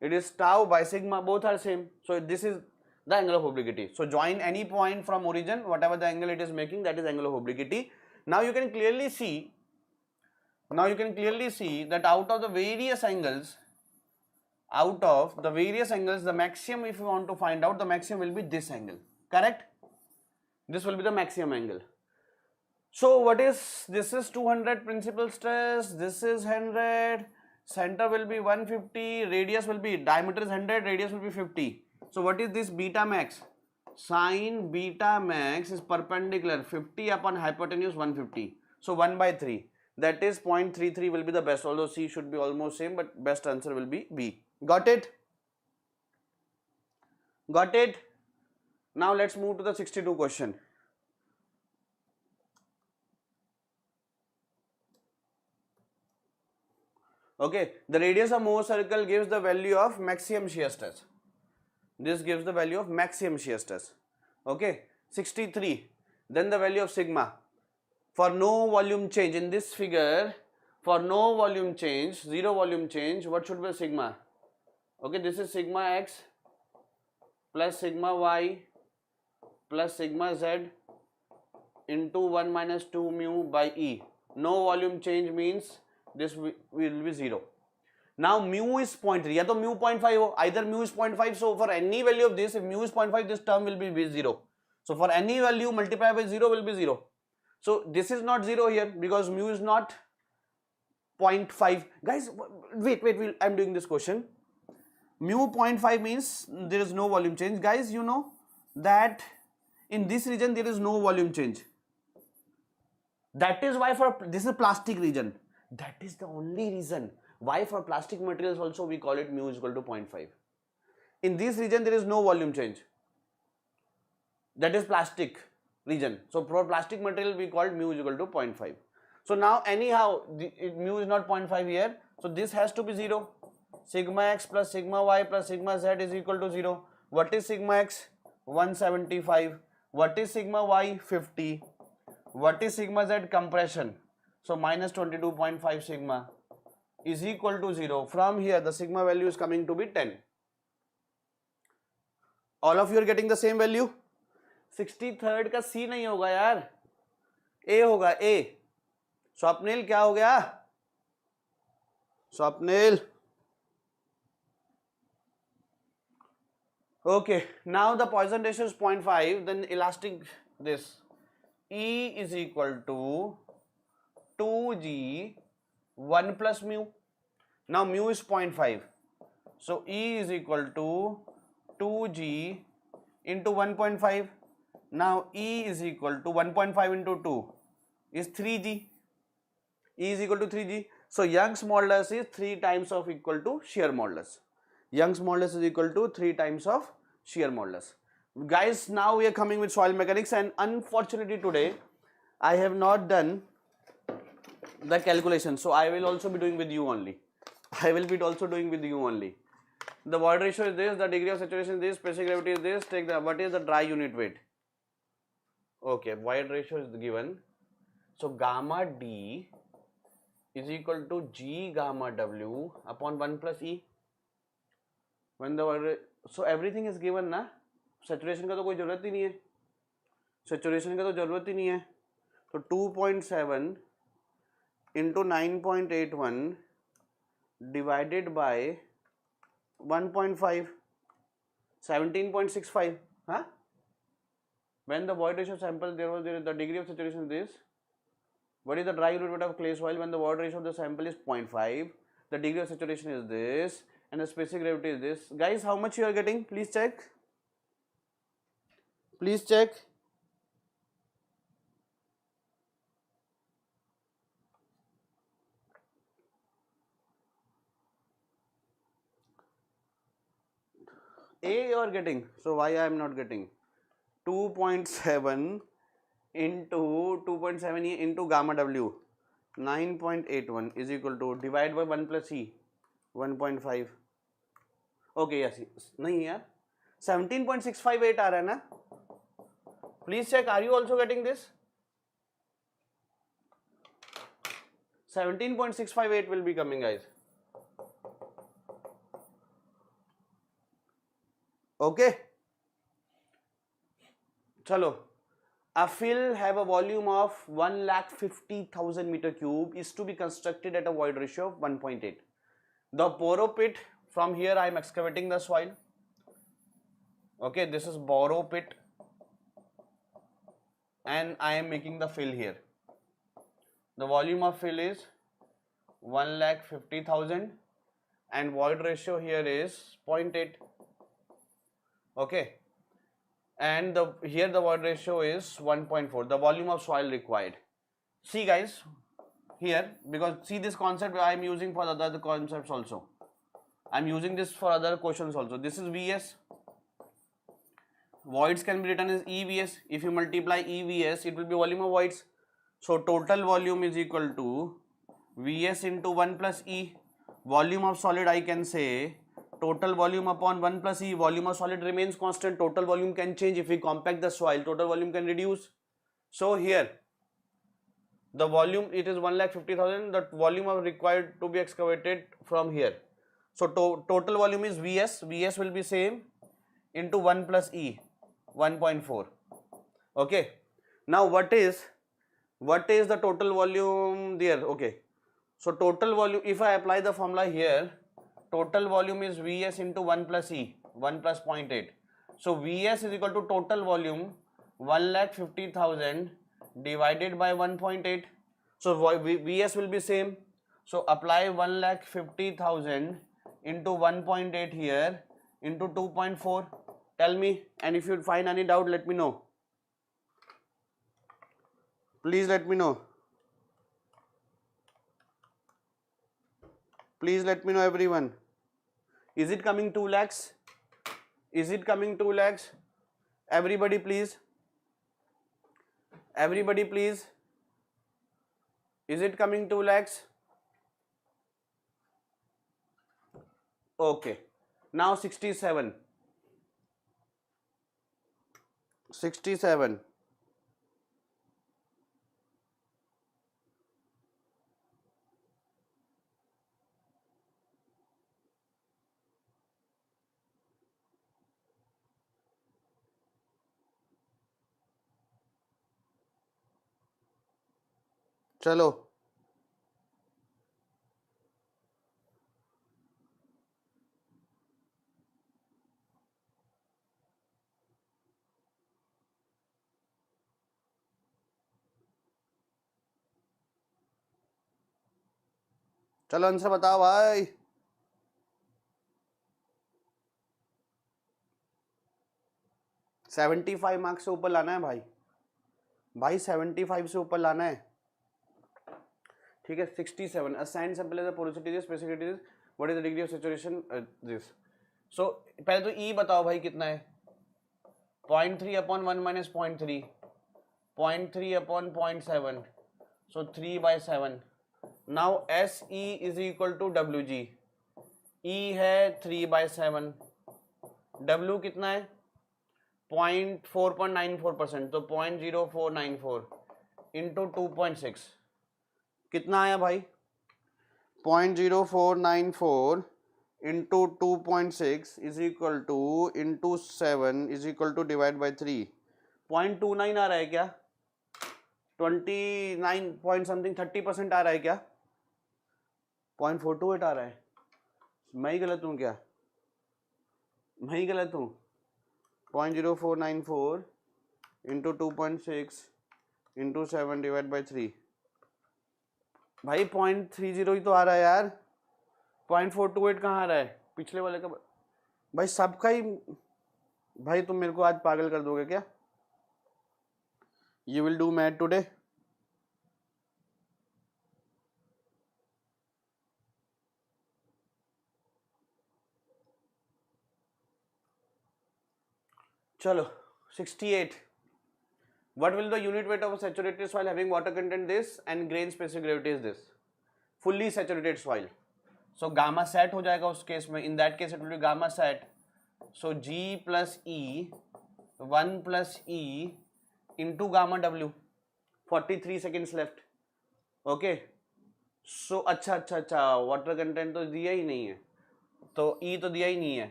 It is tau by sigma, both are same. So this is the angle of obliquity. So join any point from origin, whatever the angle it is making, that is angle of obliquity. Now you can clearly see that out of the various angles, the maximum, if you want to find out, the maximum will be this angle, correct? This will be the maximum angle. So what is, this is 200 principal stress, this is 100, center will be 150, radius will be, diameter is 100, radius will be 50. So what is this beta max? Sin beta max is perpendicular 50 upon hypotenuse 150. So 1 by 3. That is 0.33 will be the best, although C should be almost same, but best answer will be B. Got it? Got it? Now let's move to the 62 question. Okay, the radius of Mohr circle gives the value of maximum shear stress. This gives the value of maximum shear stress. Okay, 63. Then the value of sigma. For no volume change in this figure, for no volume change, zero volume change, what should be sigma? Okay, this is sigma x plus sigma y plus sigma z into 1 minus 2 mu by E. No volume change means this will be 0. Now mu is 0.3, या तो mu 0.5 either mu is 0.5, so for any value of this, if mu is 0.5, this term will be 0. So for any value multiplied by 0 will be 0. So this is not 0 here because mu is not 0.5. Guys, wait, I'm doing this question. Mu 0.5 means there is no volume change. Guys, you know that in this region there is no volume change. That is why for this is plastic region. That is the only reason why for plastic materials also we call it mu is equal to 0.5. In this region there is no volume change. That is plastic region. So for plastic material we called mu is equal to 0.5. So now anyhow mu is not 0.5 here. So this has to be 0. Sigma x plus sigma y plus sigma z is equal to 0. What is sigma x? 175. What is sigma y? 50. What is sigma z? Compression. So minus 22.5 sigma is equal to 0. From here the sigma value is coming to be 10. All of you are getting the same value? 63rd का C नहीं होगा यार, A होगा A. Swapnil क्या हो गया? Swapnil. Okay, now the Poisson ratio is 0.5, then elastic this E is equal to 2G 1 plus mu. Now mu is 0.5, so E is equal to 2G into 1.5. Now E is equal to 1.5 into 2 is 3G. E is equal to 3G. So Young's modulus is 3 times of equal to shear modulus. Young's modulus is equal to 3 times of shear modulus. Guys, now we are coming with soil mechanics, and unfortunately today I have not done the calculation, so I will also be doing with you only. The void ratio is this, the degree of saturation is this, specific gravity is this. Take the, what is the dry unit weight? Okay, void ratio is given. So gamma D is equal to G gamma W upon 1 plus E. When the void, so everything is given ना, saturation का तो कोई जरूरत ही नहीं है, saturation का तो जरूरत ही नहीं है. तो 2.7 into 9.81 divided by 1.5, 17.65. Huh? When the void ratio sample, the degree of saturation is this. What is the dry unit weight of clay soil? When the void ratio of the sample is 0.5, the degree of saturation is this, and the specific gravity is this. Guys, how much you are getting? Please check. Please check. A you are getting. So why I am not getting? 2.7 into 2.7 into gamma W, 9.81 is equal to, divide by 1 plus E, 1.5. Okay yes, नहीं यार 17.658 आ रहा है ना, please check, are you also getting this? 17.658 will be coming guys. Okay, chalo, a fill have a volume of 1,50,000 meter cube is to be constructed at a void ratio of 1.8. The borrow pit, from here I am excavating the soil. Okay, this is borrow pit and I am making the fill here. The volume of fill is 1,50,000 and void ratio here is 0.8. Okay, and here the void ratio is 1.4. The volume of soil required. See guys, here, because see this concept I am using for other concepts also. I am using this for other questions also. This is Vs. Voids can be written as EVS. If you multiply EVS, it will be volume of voids. So total volume is equal to Vs into 1 plus E. Volume of solid I can say total volume upon 1 plus E. Volume of solid remains constant. Total volume can change if we compact the soil. Total volume can reduce. So here the volume, it is 1,50,000. The volume of required to be excavated from here. So total volume is Vs. Vs will be same into 1 plus E, 1.4. Okay. Now what is the total volume there? Okay. So total volume, if I apply the formula here, total volume is Vs into 1 plus E, 1 plus 0.8. So Vs is equal to total volume 1,50,000 divided by 1.8. So Vs will be same. So apply 1,50,000 into 1.8 here into 2.4. Tell me, and if you find any doubt, let me know. Please let me know. Please let me know, everyone. Is it coming 2 lakhs? Is it coming 2 lakhs? Everybody please. Everybody please. Is it coming 2 lakhs? Okay. Now 67. 67. चलो चलो answer बताओ भाई. 75 marks से ऊपर लाना है भाई. भाई 75 से ऊपर लाना है. ठीक है. 67. A sand sample is a porosity is specificity is what is the degree of saturation this. So पहले तो E बताओ भाई कितना है. 0.3 upon 1 minus 0.3. 0.3 upon 0.7. So 3 by 7. Now SE is equal to WG. E है 3 by 7. W कितना है 0.4.94%. तो 0.0494 इंटू 2.6 कितना आया भाई 0.0494 into 2.6 is equal to into 7 is equal to divide by 3. 0.29 आ रहा है क्या 29 पॉइंट समथिंग 30% आ रहा है क्या 0.428 आ रहा है. मैं ही गलत हूँ क्या मैं ही गलत हूँ 0.0494 इंटू 2.6 इंटू 7 डिवाइड बाई 3 भाई 0.30 ही तो आ रहा है यार 0.428 कहाँ आ रहा है पिछले वाले का भाई सबका ही. भाई तुम मेरे को आज पागल कर दोगे क्या. You will do math today. चलो 68. What will the unit weight of a saturated soil having water content this and grain specific gravity is this? Fully saturated soil. So gamma set हो जाएगा उस केस में. In that case it will be gamma set. So G plus E 1 plus E into gamma W. 43 seconds left. Okay. So अच्छा water content तो दिया ही नहीं है, तो E तो दिया ही नहीं है.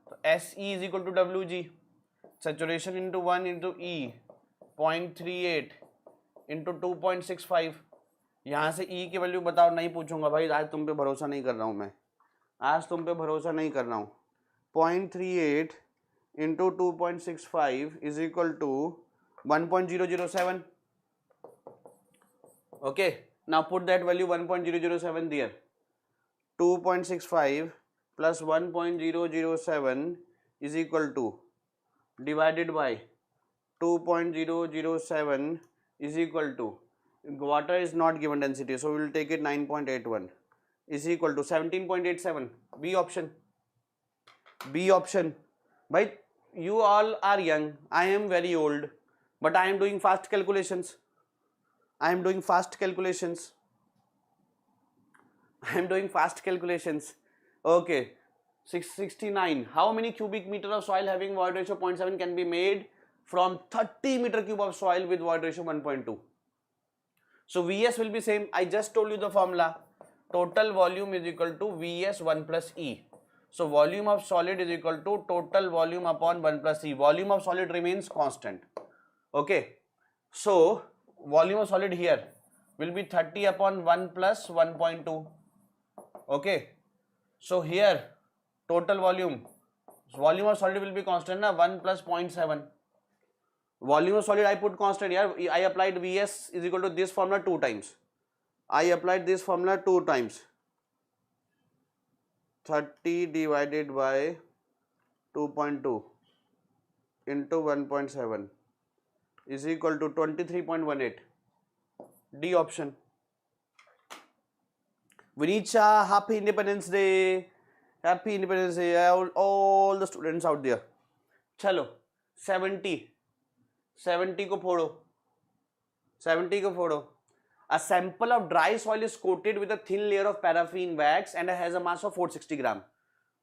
तो SE is equal to WG. Saturation into 1 into E 0.38 into 2.65. यहाँ से E की वैल्यू बताओ. नहीं पूछूंगा भाई, आज तुम पे भरोसा नहीं कर रहा हूँ मैं. आज तुम पे भरोसा नहीं कर रहा हूँ. 0.38 into 2.65 is equal to 1.007. Okay, now put that value 1.007 there. 2.65 plus 1.007 is equal to, divided by 2.007 is equal to, water is not given density, so we will take it 9.81 is equal to 17.87. B option. B option. Bhai, you all are young, I am very old, but I am doing fast calculations. I am doing fast calculations. I am doing fast calculations. Okay. 669. How many cubic meter of soil having void ratio 0.7 can be made from 30 meter cube of soil with void ratio 1.2? So Vs will be same. I just told you the formula. Total volume is equal to Vs 1 plus E. So volume of solid is equal to total volume upon 1 plus E. Volume of solid remains constant. Okay. So volume of solid here will be 30 upon 1 plus 1.2. Okay. So here total volume of solid will be constant na, 1 plus 0.7. Volume of solid I put constant here. I applied Vs is equal to this formula 2 times. I applied this formula 2 times. 30 divided by 2.2 into 1.7 is equal to 23.18. D option. Vineet, happy Independence Day. Happy Independence Day, all the students out there. Chalo, 70 को फोड़ो. 70 को फोड़ो. A sample of dry soil is coated with a thin layer of paraffin wax and has a mass of 460 gram.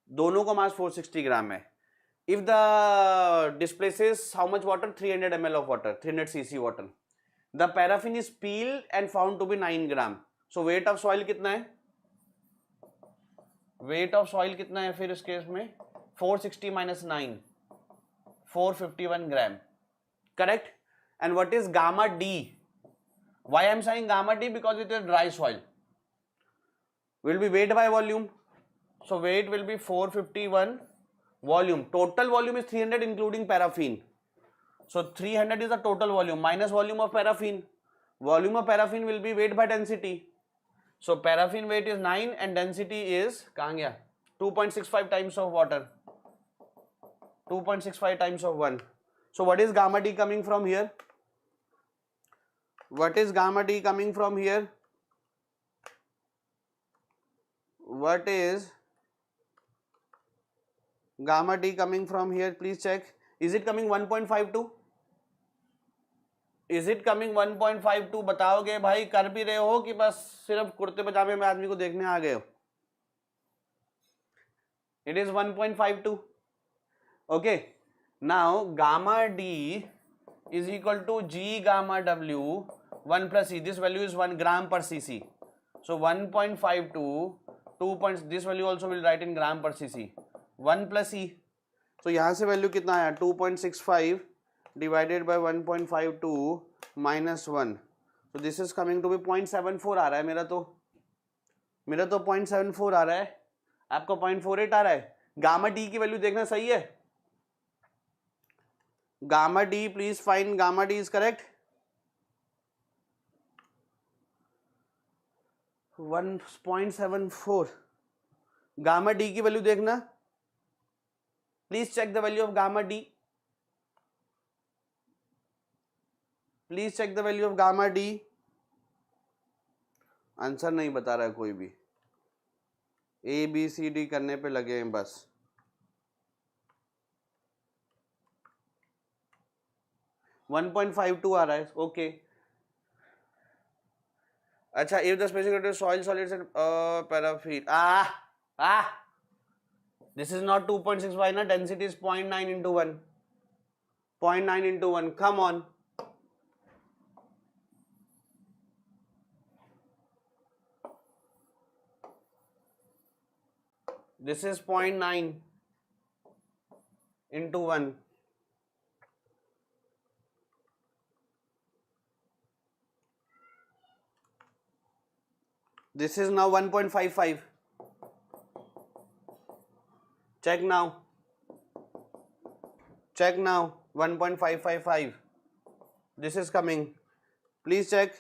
दोनों का mass 460 gram है. If the displaces how much water? 300 ml of water, 300 cc water. The paraffin is peeled and found to be 9 gram. So weight of soil कितना है? Weight of soil कितना है फिर इस case में? 460 minus 9, 451 gram. Correct? And what is gamma D? Why I am saying gamma D? Because it is dry soil. Will be weight by volume. So weight will be 451. Volume. Total volume is 300 including paraffin. So 300 is the total volume minus volume of paraffin. Volume of paraffin will be weight by density. So paraffin weight is 9 and density is 2.65 times of water. 2.65 times of 1. So what is gamma D coming from here? What is gamma D coming from here? What is gamma D coming from here? Please check. Is it coming 1.52? Is it coming 1.52? बताओगे भाई, कर भी रहे हो कि बस सिर्फ कुर्ते पजामे में आदमी को देखने आ गए हो? It is 1.52. Okay. Now gamma D is equal to G gamma W 1 plus E. This value is 1 gram per cc. So 1.52, 2. This value also will write in gram per cc. 1 plus E. So यहाँ से value कितना आया? 2.65 divided by 1.52 minus 1. So this is coming to be 0.74 आ रहा है. मेरा तो 0.74 आ रहा है. आपका 0.48 आ रहा है. गामा डी की वैल्यू देखना सही है. Gamma D, please find gamma D is correct. 1.74. Gamma D की वैल्यू देखना. Please check the value of gamma D. Please check the value of gamma D. Answer नहीं बता रहा है कोई भी. ए बी सी डी करने पे लगे हैं बस. वन 1.52 आ रहा है. ओके. अच्छा, if the specific soil solids and paraffin. Ah, this is not 2.65, na? Density is 0.9 into 1. 0.9 into 1. Come on. This is 0.9 into 1. This is now 1.55. Check now. Check now. 1.555. This is coming. Please check.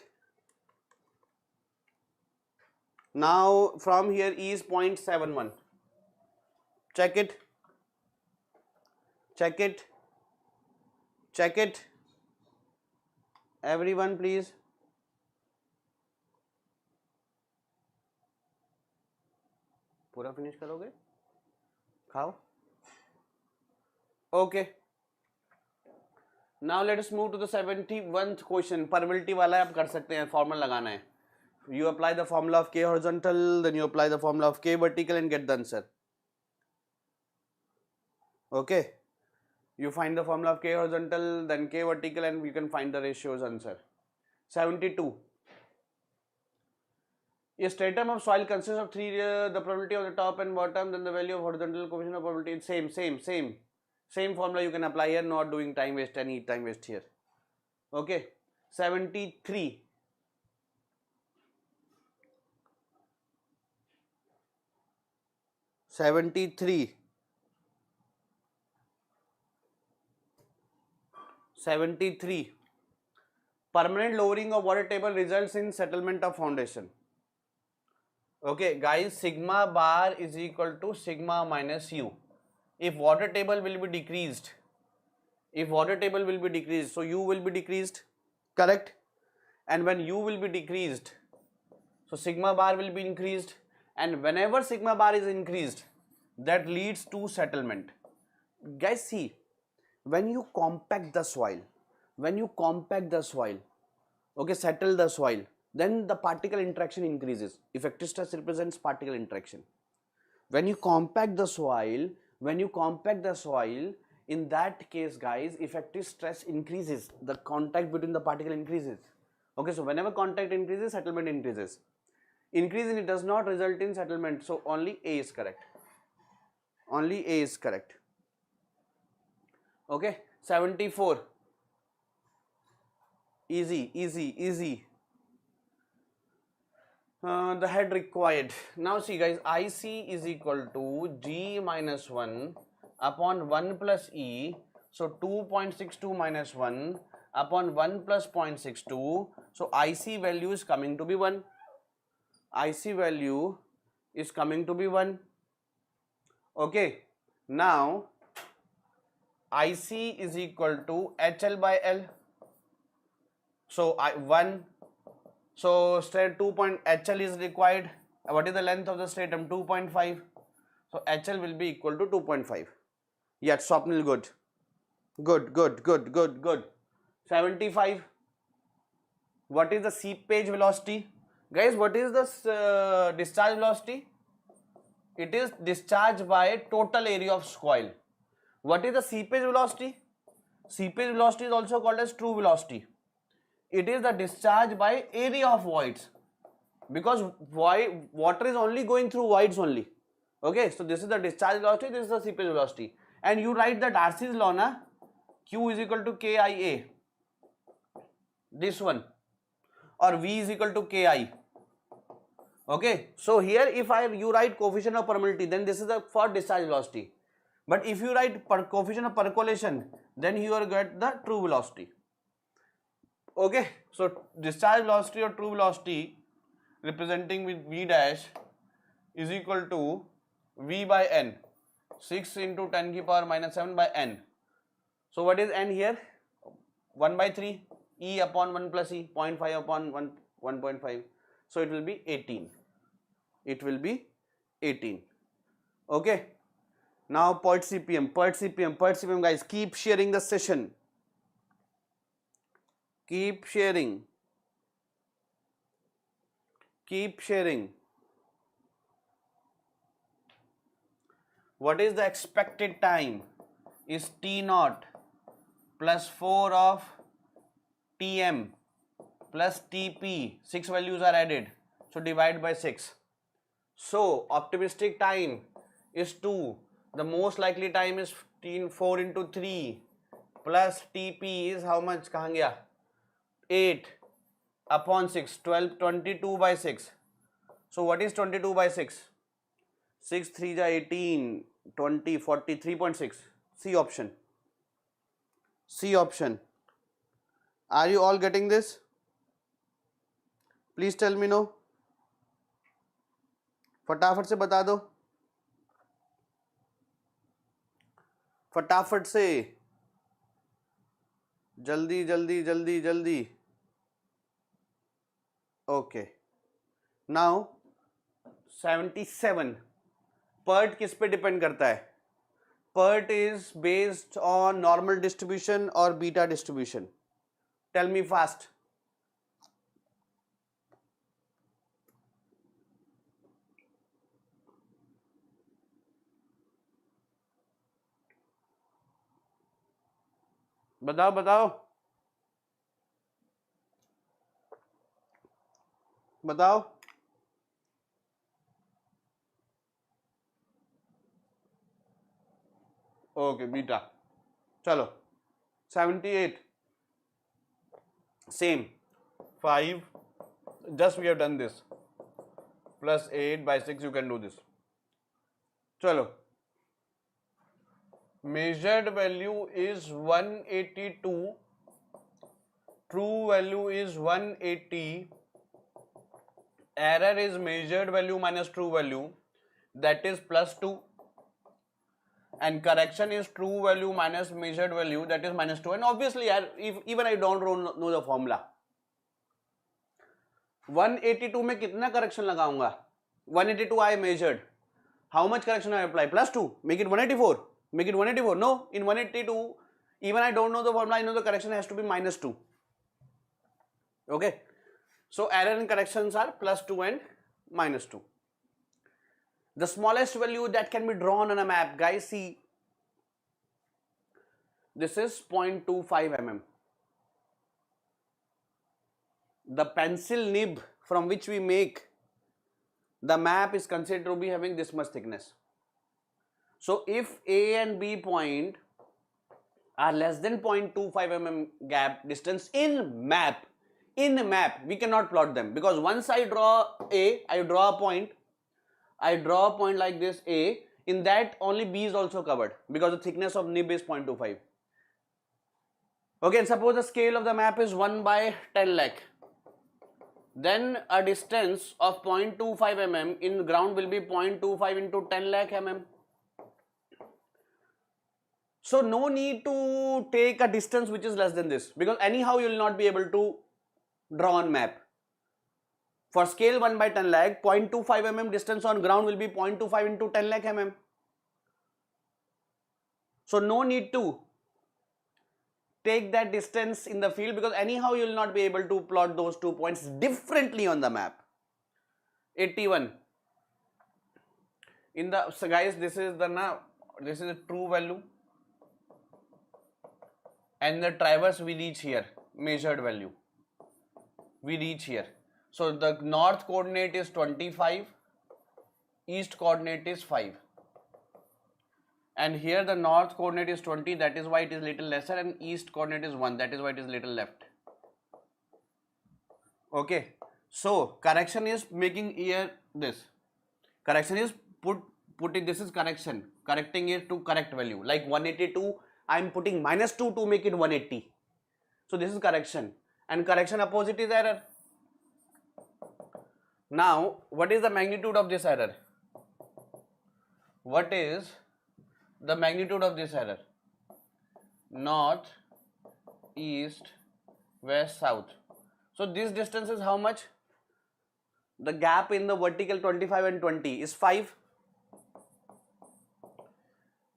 Now from here E is 0.71. Check it. Check it. Check it. Everyone please. पूरा finish करोगे? खाओ. Okay. Now let us move to the 71st question. Permeability वाला आप कर सकते हैं. Formula लगाना है. You apply the formula of K horizontal, then you apply the formula of K vertical and get the answer. Okay. You find the formula of K horizontal, then K vertical, and you can find the ratios answer. 72. A stratum of soil consists of three, the probability of the top and bottom, then the value of horizontal coefficient of probability. Same formula you can apply here, not doing time waste, any time waste here. Okay. 73. 73. 73. Permanent lowering of water table results in settlement of foundation. Okay, guys, sigma bar is equal to sigma minus u. If water table will be decreased, so u will be decreased, correct? And when u will be decreased, so sigma bar will be increased, and whenever sigma bar is increased, that leads to settlement. Guys, see, when you compact the soil, okay, settle the soil, then the particle interaction increases. Effective stress represents particle interaction. When you compact the soil, in that case, guys, effective stress increases. The contact between the particle increases. Okay, so whenever contact increases, settlement increases. Increase in it does not result in settlement, so only A is correct. Only A is correct. Okay, 74. Easy. The head required. Now see guys, IC is equal to G minus 1 upon 1 plus E. So 2.62 minus 1 upon 1 plus 0.62. So IC value is coming to be 1. IC value is coming to be 1. Okay. Now IC is equal to HL by L. So 1. So straight 2. HL is required. What is the length of the stratum? 2.5. So HL will be equal to 2.5. Yeah, Swapnil, good. Good. 75. What is the seepage velocity? Guys, what is the discharge velocity? It is discharge by total area of soil. What is the seepage velocity? Seepage velocity is also called as true velocity. It is the discharge by area of voids, because water is only going through voids only. Okay, so this is the discharge velocity, this is the seepage velocity, and you write the Darcy's law, na? Q is equal to KIA, this one, or V is equal to KI. Okay, so here if you write coefficient of permeability, then this is the for discharge velocity. But if you write coefficient of percolation, then you will get the true velocity. Okay, so discharge velocity or true velocity representing with V dash is equal to V by N, 6 into 10 to the power minus 7 by N. So what is N here? 1 by 3, E upon 1 plus E, 0.5 upon 1.5. So it will be 18. Okay. Now per CPM guys, keep sharing the session. Keep sharing. What is the expected time? Is T naught plus 4 of Tm plus Tp. 6 values are added. So divide by 6. So optimistic time is 2. The most likely time is 4 into 3 plus Tp is how much? कहाँ गया? 8 upon 6. 12, 22 by 6. So what is 22 by 6? 6 3 ja 18, 20, 40, 3.6. C option. C option. Are you all getting this? Please tell me no. फटाफट से बता दो, फटाफट से, जल्दी जल्दी जल्दी जल्दी. Okay, now 77. पर्ट किस पे डिपेंड करता है? PERT is based on normal distribution और beta distribution. Tell me fast. बताओ बताओ बताओ. Okay beta. चलो 78. Same 5. Just we have done this. Plus 8 by 6 you can do this. चलो, measured value is 182, true value is 180, error is measured value minus true value, that is plus 2, and correction is true value minus measured value, that is minus 2. And obviously if even I don't know the formula, 182 में कितना correction लगाऊंगा? 182 I measured. How much correction I apply? Plus 2. Make it 184. Make it 184. No, in 182, even I don't know the formula, I know the correction has to be minus 2. Okay. So error and corrections are plus 2 and minus 2. The smallest value that can be drawn on a map, guys, see, this is 0.25 mm. The pencil nib from which we make the map is considered to be having this much thickness. So if A and B point are less than 0.25 mm gap distance in map, we cannot plot them, because once I draw A, I draw a point like this A, in that only B is also covered because the thickness of nib is 0.25. Okay, and suppose the scale of the map is 1 by 10 lakh. Then a distance of 0.25 mm in ground will be 0.25 into 10 lakh mm. So no need to take a distance which is less than this, because anyhow you will not be able to draw on map. For scale 1 by 10 lakh, 0.25 mm distance on ground will be 0.25 into 10 lakh mm. So no need to take that distance in the field, because anyhow you will not be able to plot those 2 points differently on the map. 81. In the, so guys, this is the true value, and the traverse we reach here, measured value, we reach here. So the north coordinate is 25, east coordinate is 5, and here the north coordinate is 20, that is why it is little lesser, and east coordinate is 1, that is why it is little left. Okay, so correction is making here this. Correction is putting, this is correction, correcting it to correct value. Like 182, I am putting minus 2 to make it 180. So this is correction, and correction opposite is error. Now, what is the magnitude of this error? What is the magnitude of this error? North, east, west, south. So this distance is how much? The gap in the vertical 25 and 20 is 5,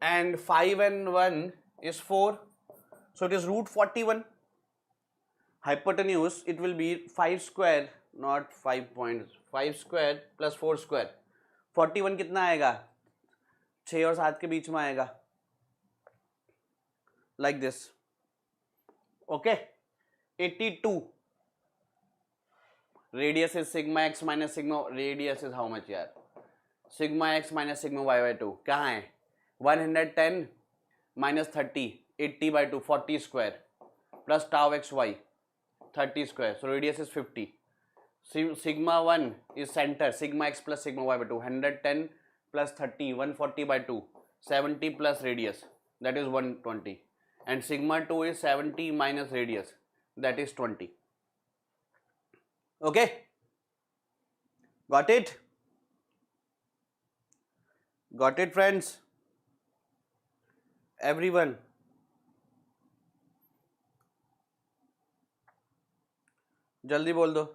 and 5 and 1 is 4, so it is root 41. Hypotenuse, it will be 5 square, not 5 points, 5 square plus 4 square. 41 कितना आएगा? 6 और 7 के बीच में आएगा, like this. Okay, 82. Radius is sigma x minus sigma, radius is how much यार, sigma x minus sigma y by 2. कहाँ है? 110 minus 30, 80 by 2, 40 square plus tau x y, 30 square. So radius is 50. Sigma 1 is center, sigma x plus sigma y by 2, 110 plus 30, 140 by 2, 70 plus radius, that is 120. And sigma 2 is 70 minus radius, that is 20. Okay, got it? Got it, friends? Everyone? जल्दी बोल दो.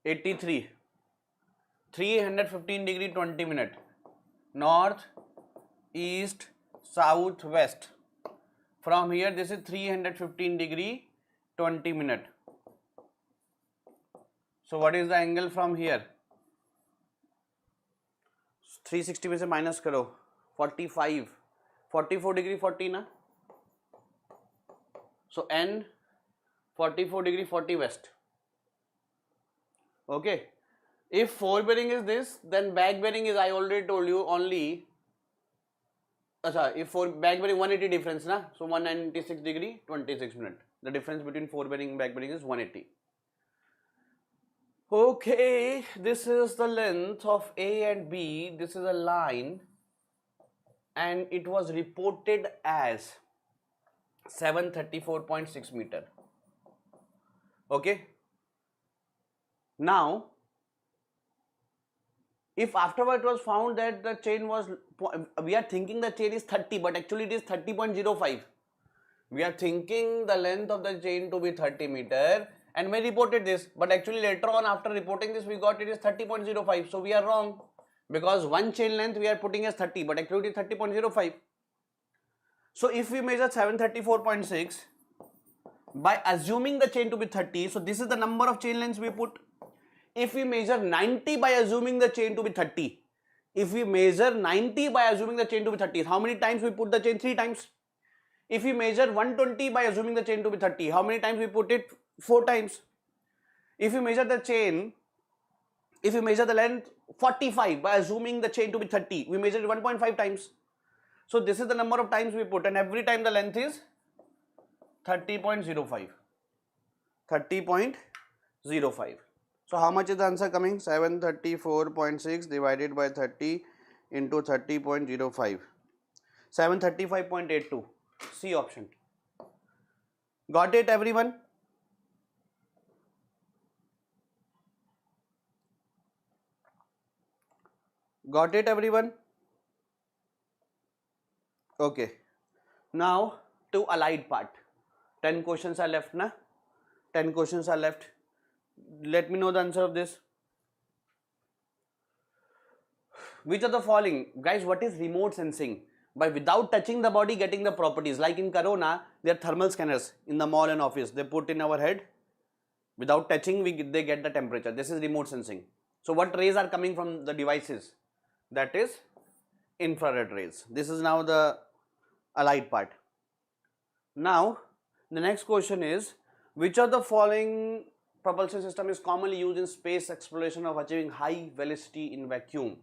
83, 315 degree 20 minute, north, east, south, west. From here this is 315 degree 20 minute. So what is the angle from here? 360 में से minus करो, 45, 44 degree 40 ना. So n 44 degree 40 west. Okay, if forebearing is this, then back bearing is, I already told you, only if for back bearing 180 difference na, so 196 degree 26 minute. The difference between forebearing and back bearing is 180. Okay, this is the length of A and B. This is a line, and it was reported as 734.6 meter. Okay. Now, if afterward it was found that the chain was, we are thinking the chain is 30, but actually it is 30.05. We are thinking the length of the chain to be 30 meter, and we reported this, but actually later on after reporting this we got it is 30.05. So we are wrong, because one chain length we are putting as 30, but actually it is 30.05. So if we measure 734.6 by assuming the chain to be 30, so this is the number of chain lengths we put. If we measure 90 by assuming the chain to be 30, if we measure 90 by assuming the chain to be 30, how many times we put the chain? 3 times. If we measure 120 by assuming the chain to be 30, how many times we put it? 4 times. If we measure the chain, if we measure the length 45 by assuming the chain to be 30, we measure it 1.5 times. So this is the number of times we put, and every time the length is 30.05. 30.05. So how much is the answer coming? 734.6 divided by 30 into 30.05. 735.82. C option. Got it, everyone? Got it, everyone? Okay. Now to allied part. 10 questions are left, na? 10 questions are left. Let me know the answer of this. Which of the following, guys, what is remote sensing? By without touching the body getting the properties. Like in Corona, there are thermal scanners in the mall and office. They put in our head. Without touching, they get the temperature. This is remote sensing. So what rays are coming from the devices? That is infrared rays. This is now the allied part. Now, the next question is, which of the following propulsion system is commonly used in space exploration of achieving high velocity in vacuum?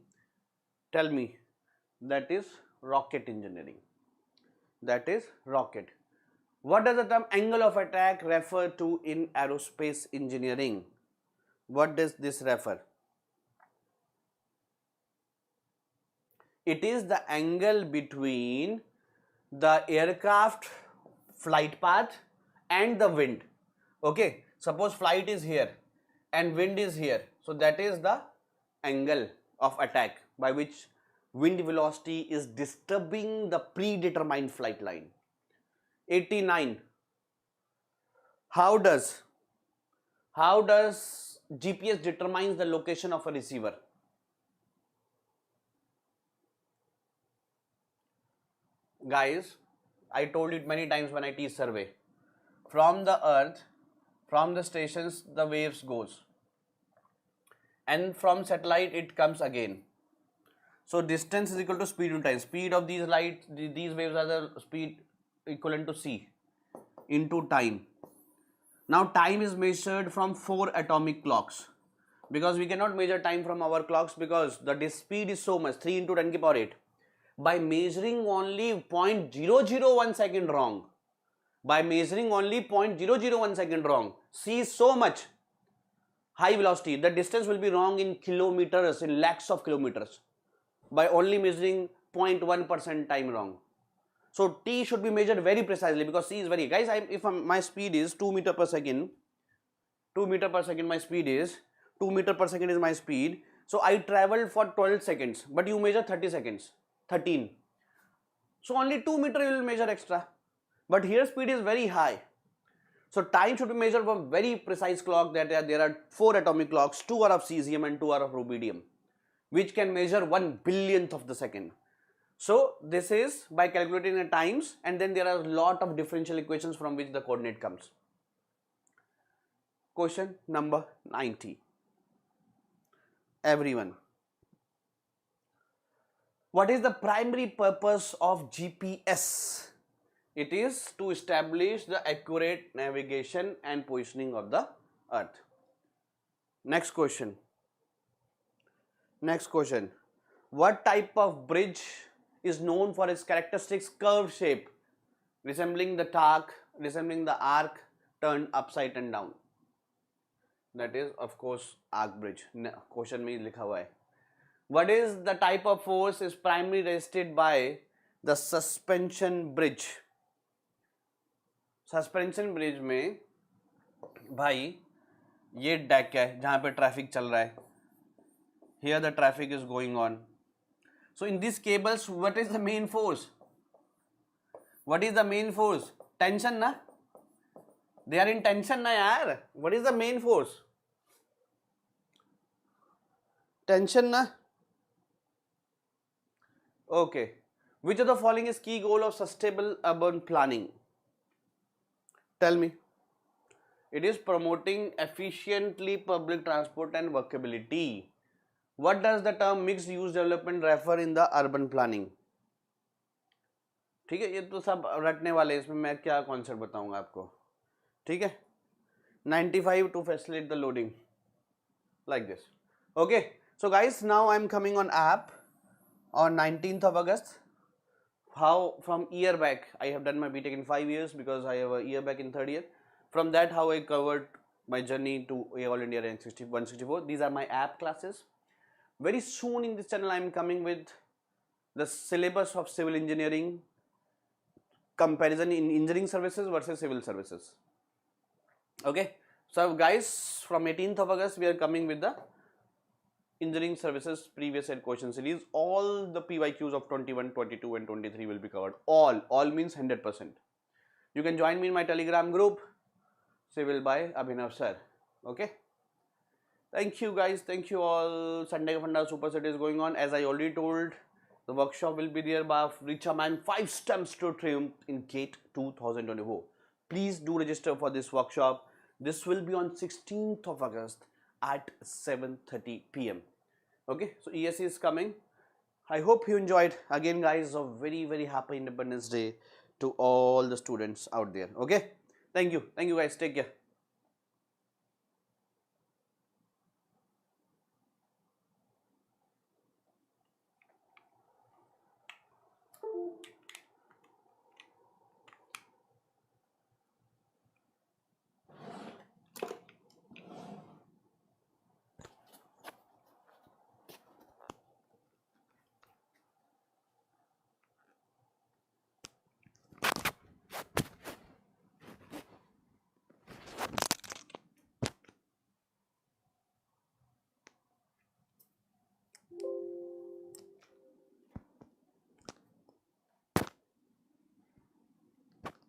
Tell me. That is rocket engineering. That is rocket. What does the term angle of attack refer to in aerospace engineering? What does this refer? It is the angle between the aircraft flight path and the wind. Okay, suppose flight is here and wind is here, so that is the angle of attack by which wind velocity is disturbing the predetermined flight line. 89. How does GPS determines the location of a receiver? Guys, I told it many times when I teach survey. From the earth, from the stations, the waves goes, and from satellite it comes again. So distance is equal to speed into time. Speed of these light, these waves are the speed equivalent to c into time. Now time is measured from 4 atomic clocks, because we cannot measure time from our clocks because the speed is so much, 3 into 10 to the power 8. By measuring only 0.001 second wrong, by measuring only 0.001 second wrong, c is so much high velocity, the distance will be wrong in kilometers, in lakhs of kilometers, by only measuring 0.1% time wrong. So t should be measured very precisely because c is very, guys, if my speed is 2 meter per second, 2 meter per second my speed is, 2 meter per second is my speed, so I traveled for 12 seconds, but you measure 30 seconds, 13, so only 2 meter you will measure extra, but here speed is very high. So time should be measured from very precise clock, that there are 4 atomic clocks, 2 are of cesium and 2 are of rubidium, which can measure 1 billionth of the second. So this is by calculating the times, and then there are a lot of differential equations from which the coordinate comes. Question number 90. Everyone, what is the primary purpose of GPS? It is to establish the accurate navigation and positioning of the earth. Next question. Next question. What type of bridge is known for its characteristic curved shape, resembling the arc turned upside and down? That is, of course, arc bridge. Question में लिखा हुआ है. What is the type of force is primarily resisted by the suspension bridge? Suspension bridge में भाई ये deck है जहाँ पे ट्रैफिक चल रहा है. Here the traffic is going on. So in these cables, what is the main force? What is the main force? Tension na? They are in tension na yaar. What is the main force? Tension na? Okay. Which of the following is key goal of sustainable urban planning? Tell me. It is promoting efficiently public transport and workability. What does the term mixed use development refer in the urban planning? ठीक है, ये तो सब रटने वाले, इसमें मैं क्या कॉन्सेप्ट बताऊंगा आपको. ठीक है, 95 to facilitate the loading, like this. Okay, so guys, now I'm coming on app on 19th of August. How from year back I have done my BTech in 5 years, because I have a year back in third year. From that, how I covered my journey to All India Rank 164. These are my app classes. Very soon in this channel I am coming with the syllabus of civil engineering, comparison in engineering services versus civil services. Okay, so guys, from 18th of August we are coming with the engineering services previous year question series. All the PYQs of 21, 22 and 23 will be covered. All means 100%. You can join me in my Telegram group, Civil by Abhinav sir. Okay, thank you guys, thank you all. Sunday Funda Super Set is going on. As I already told, the workshop will be there by Richa Man 5 Stamps to Triumph in Gate 2024. Please do register for this workshop. This will be on 16th of August at 7:30 p.m. Okay, so ESC is coming. I hope you enjoyed. Again guys, a very happy Independence Day to all the students out there. Okay, thank you guys, take care.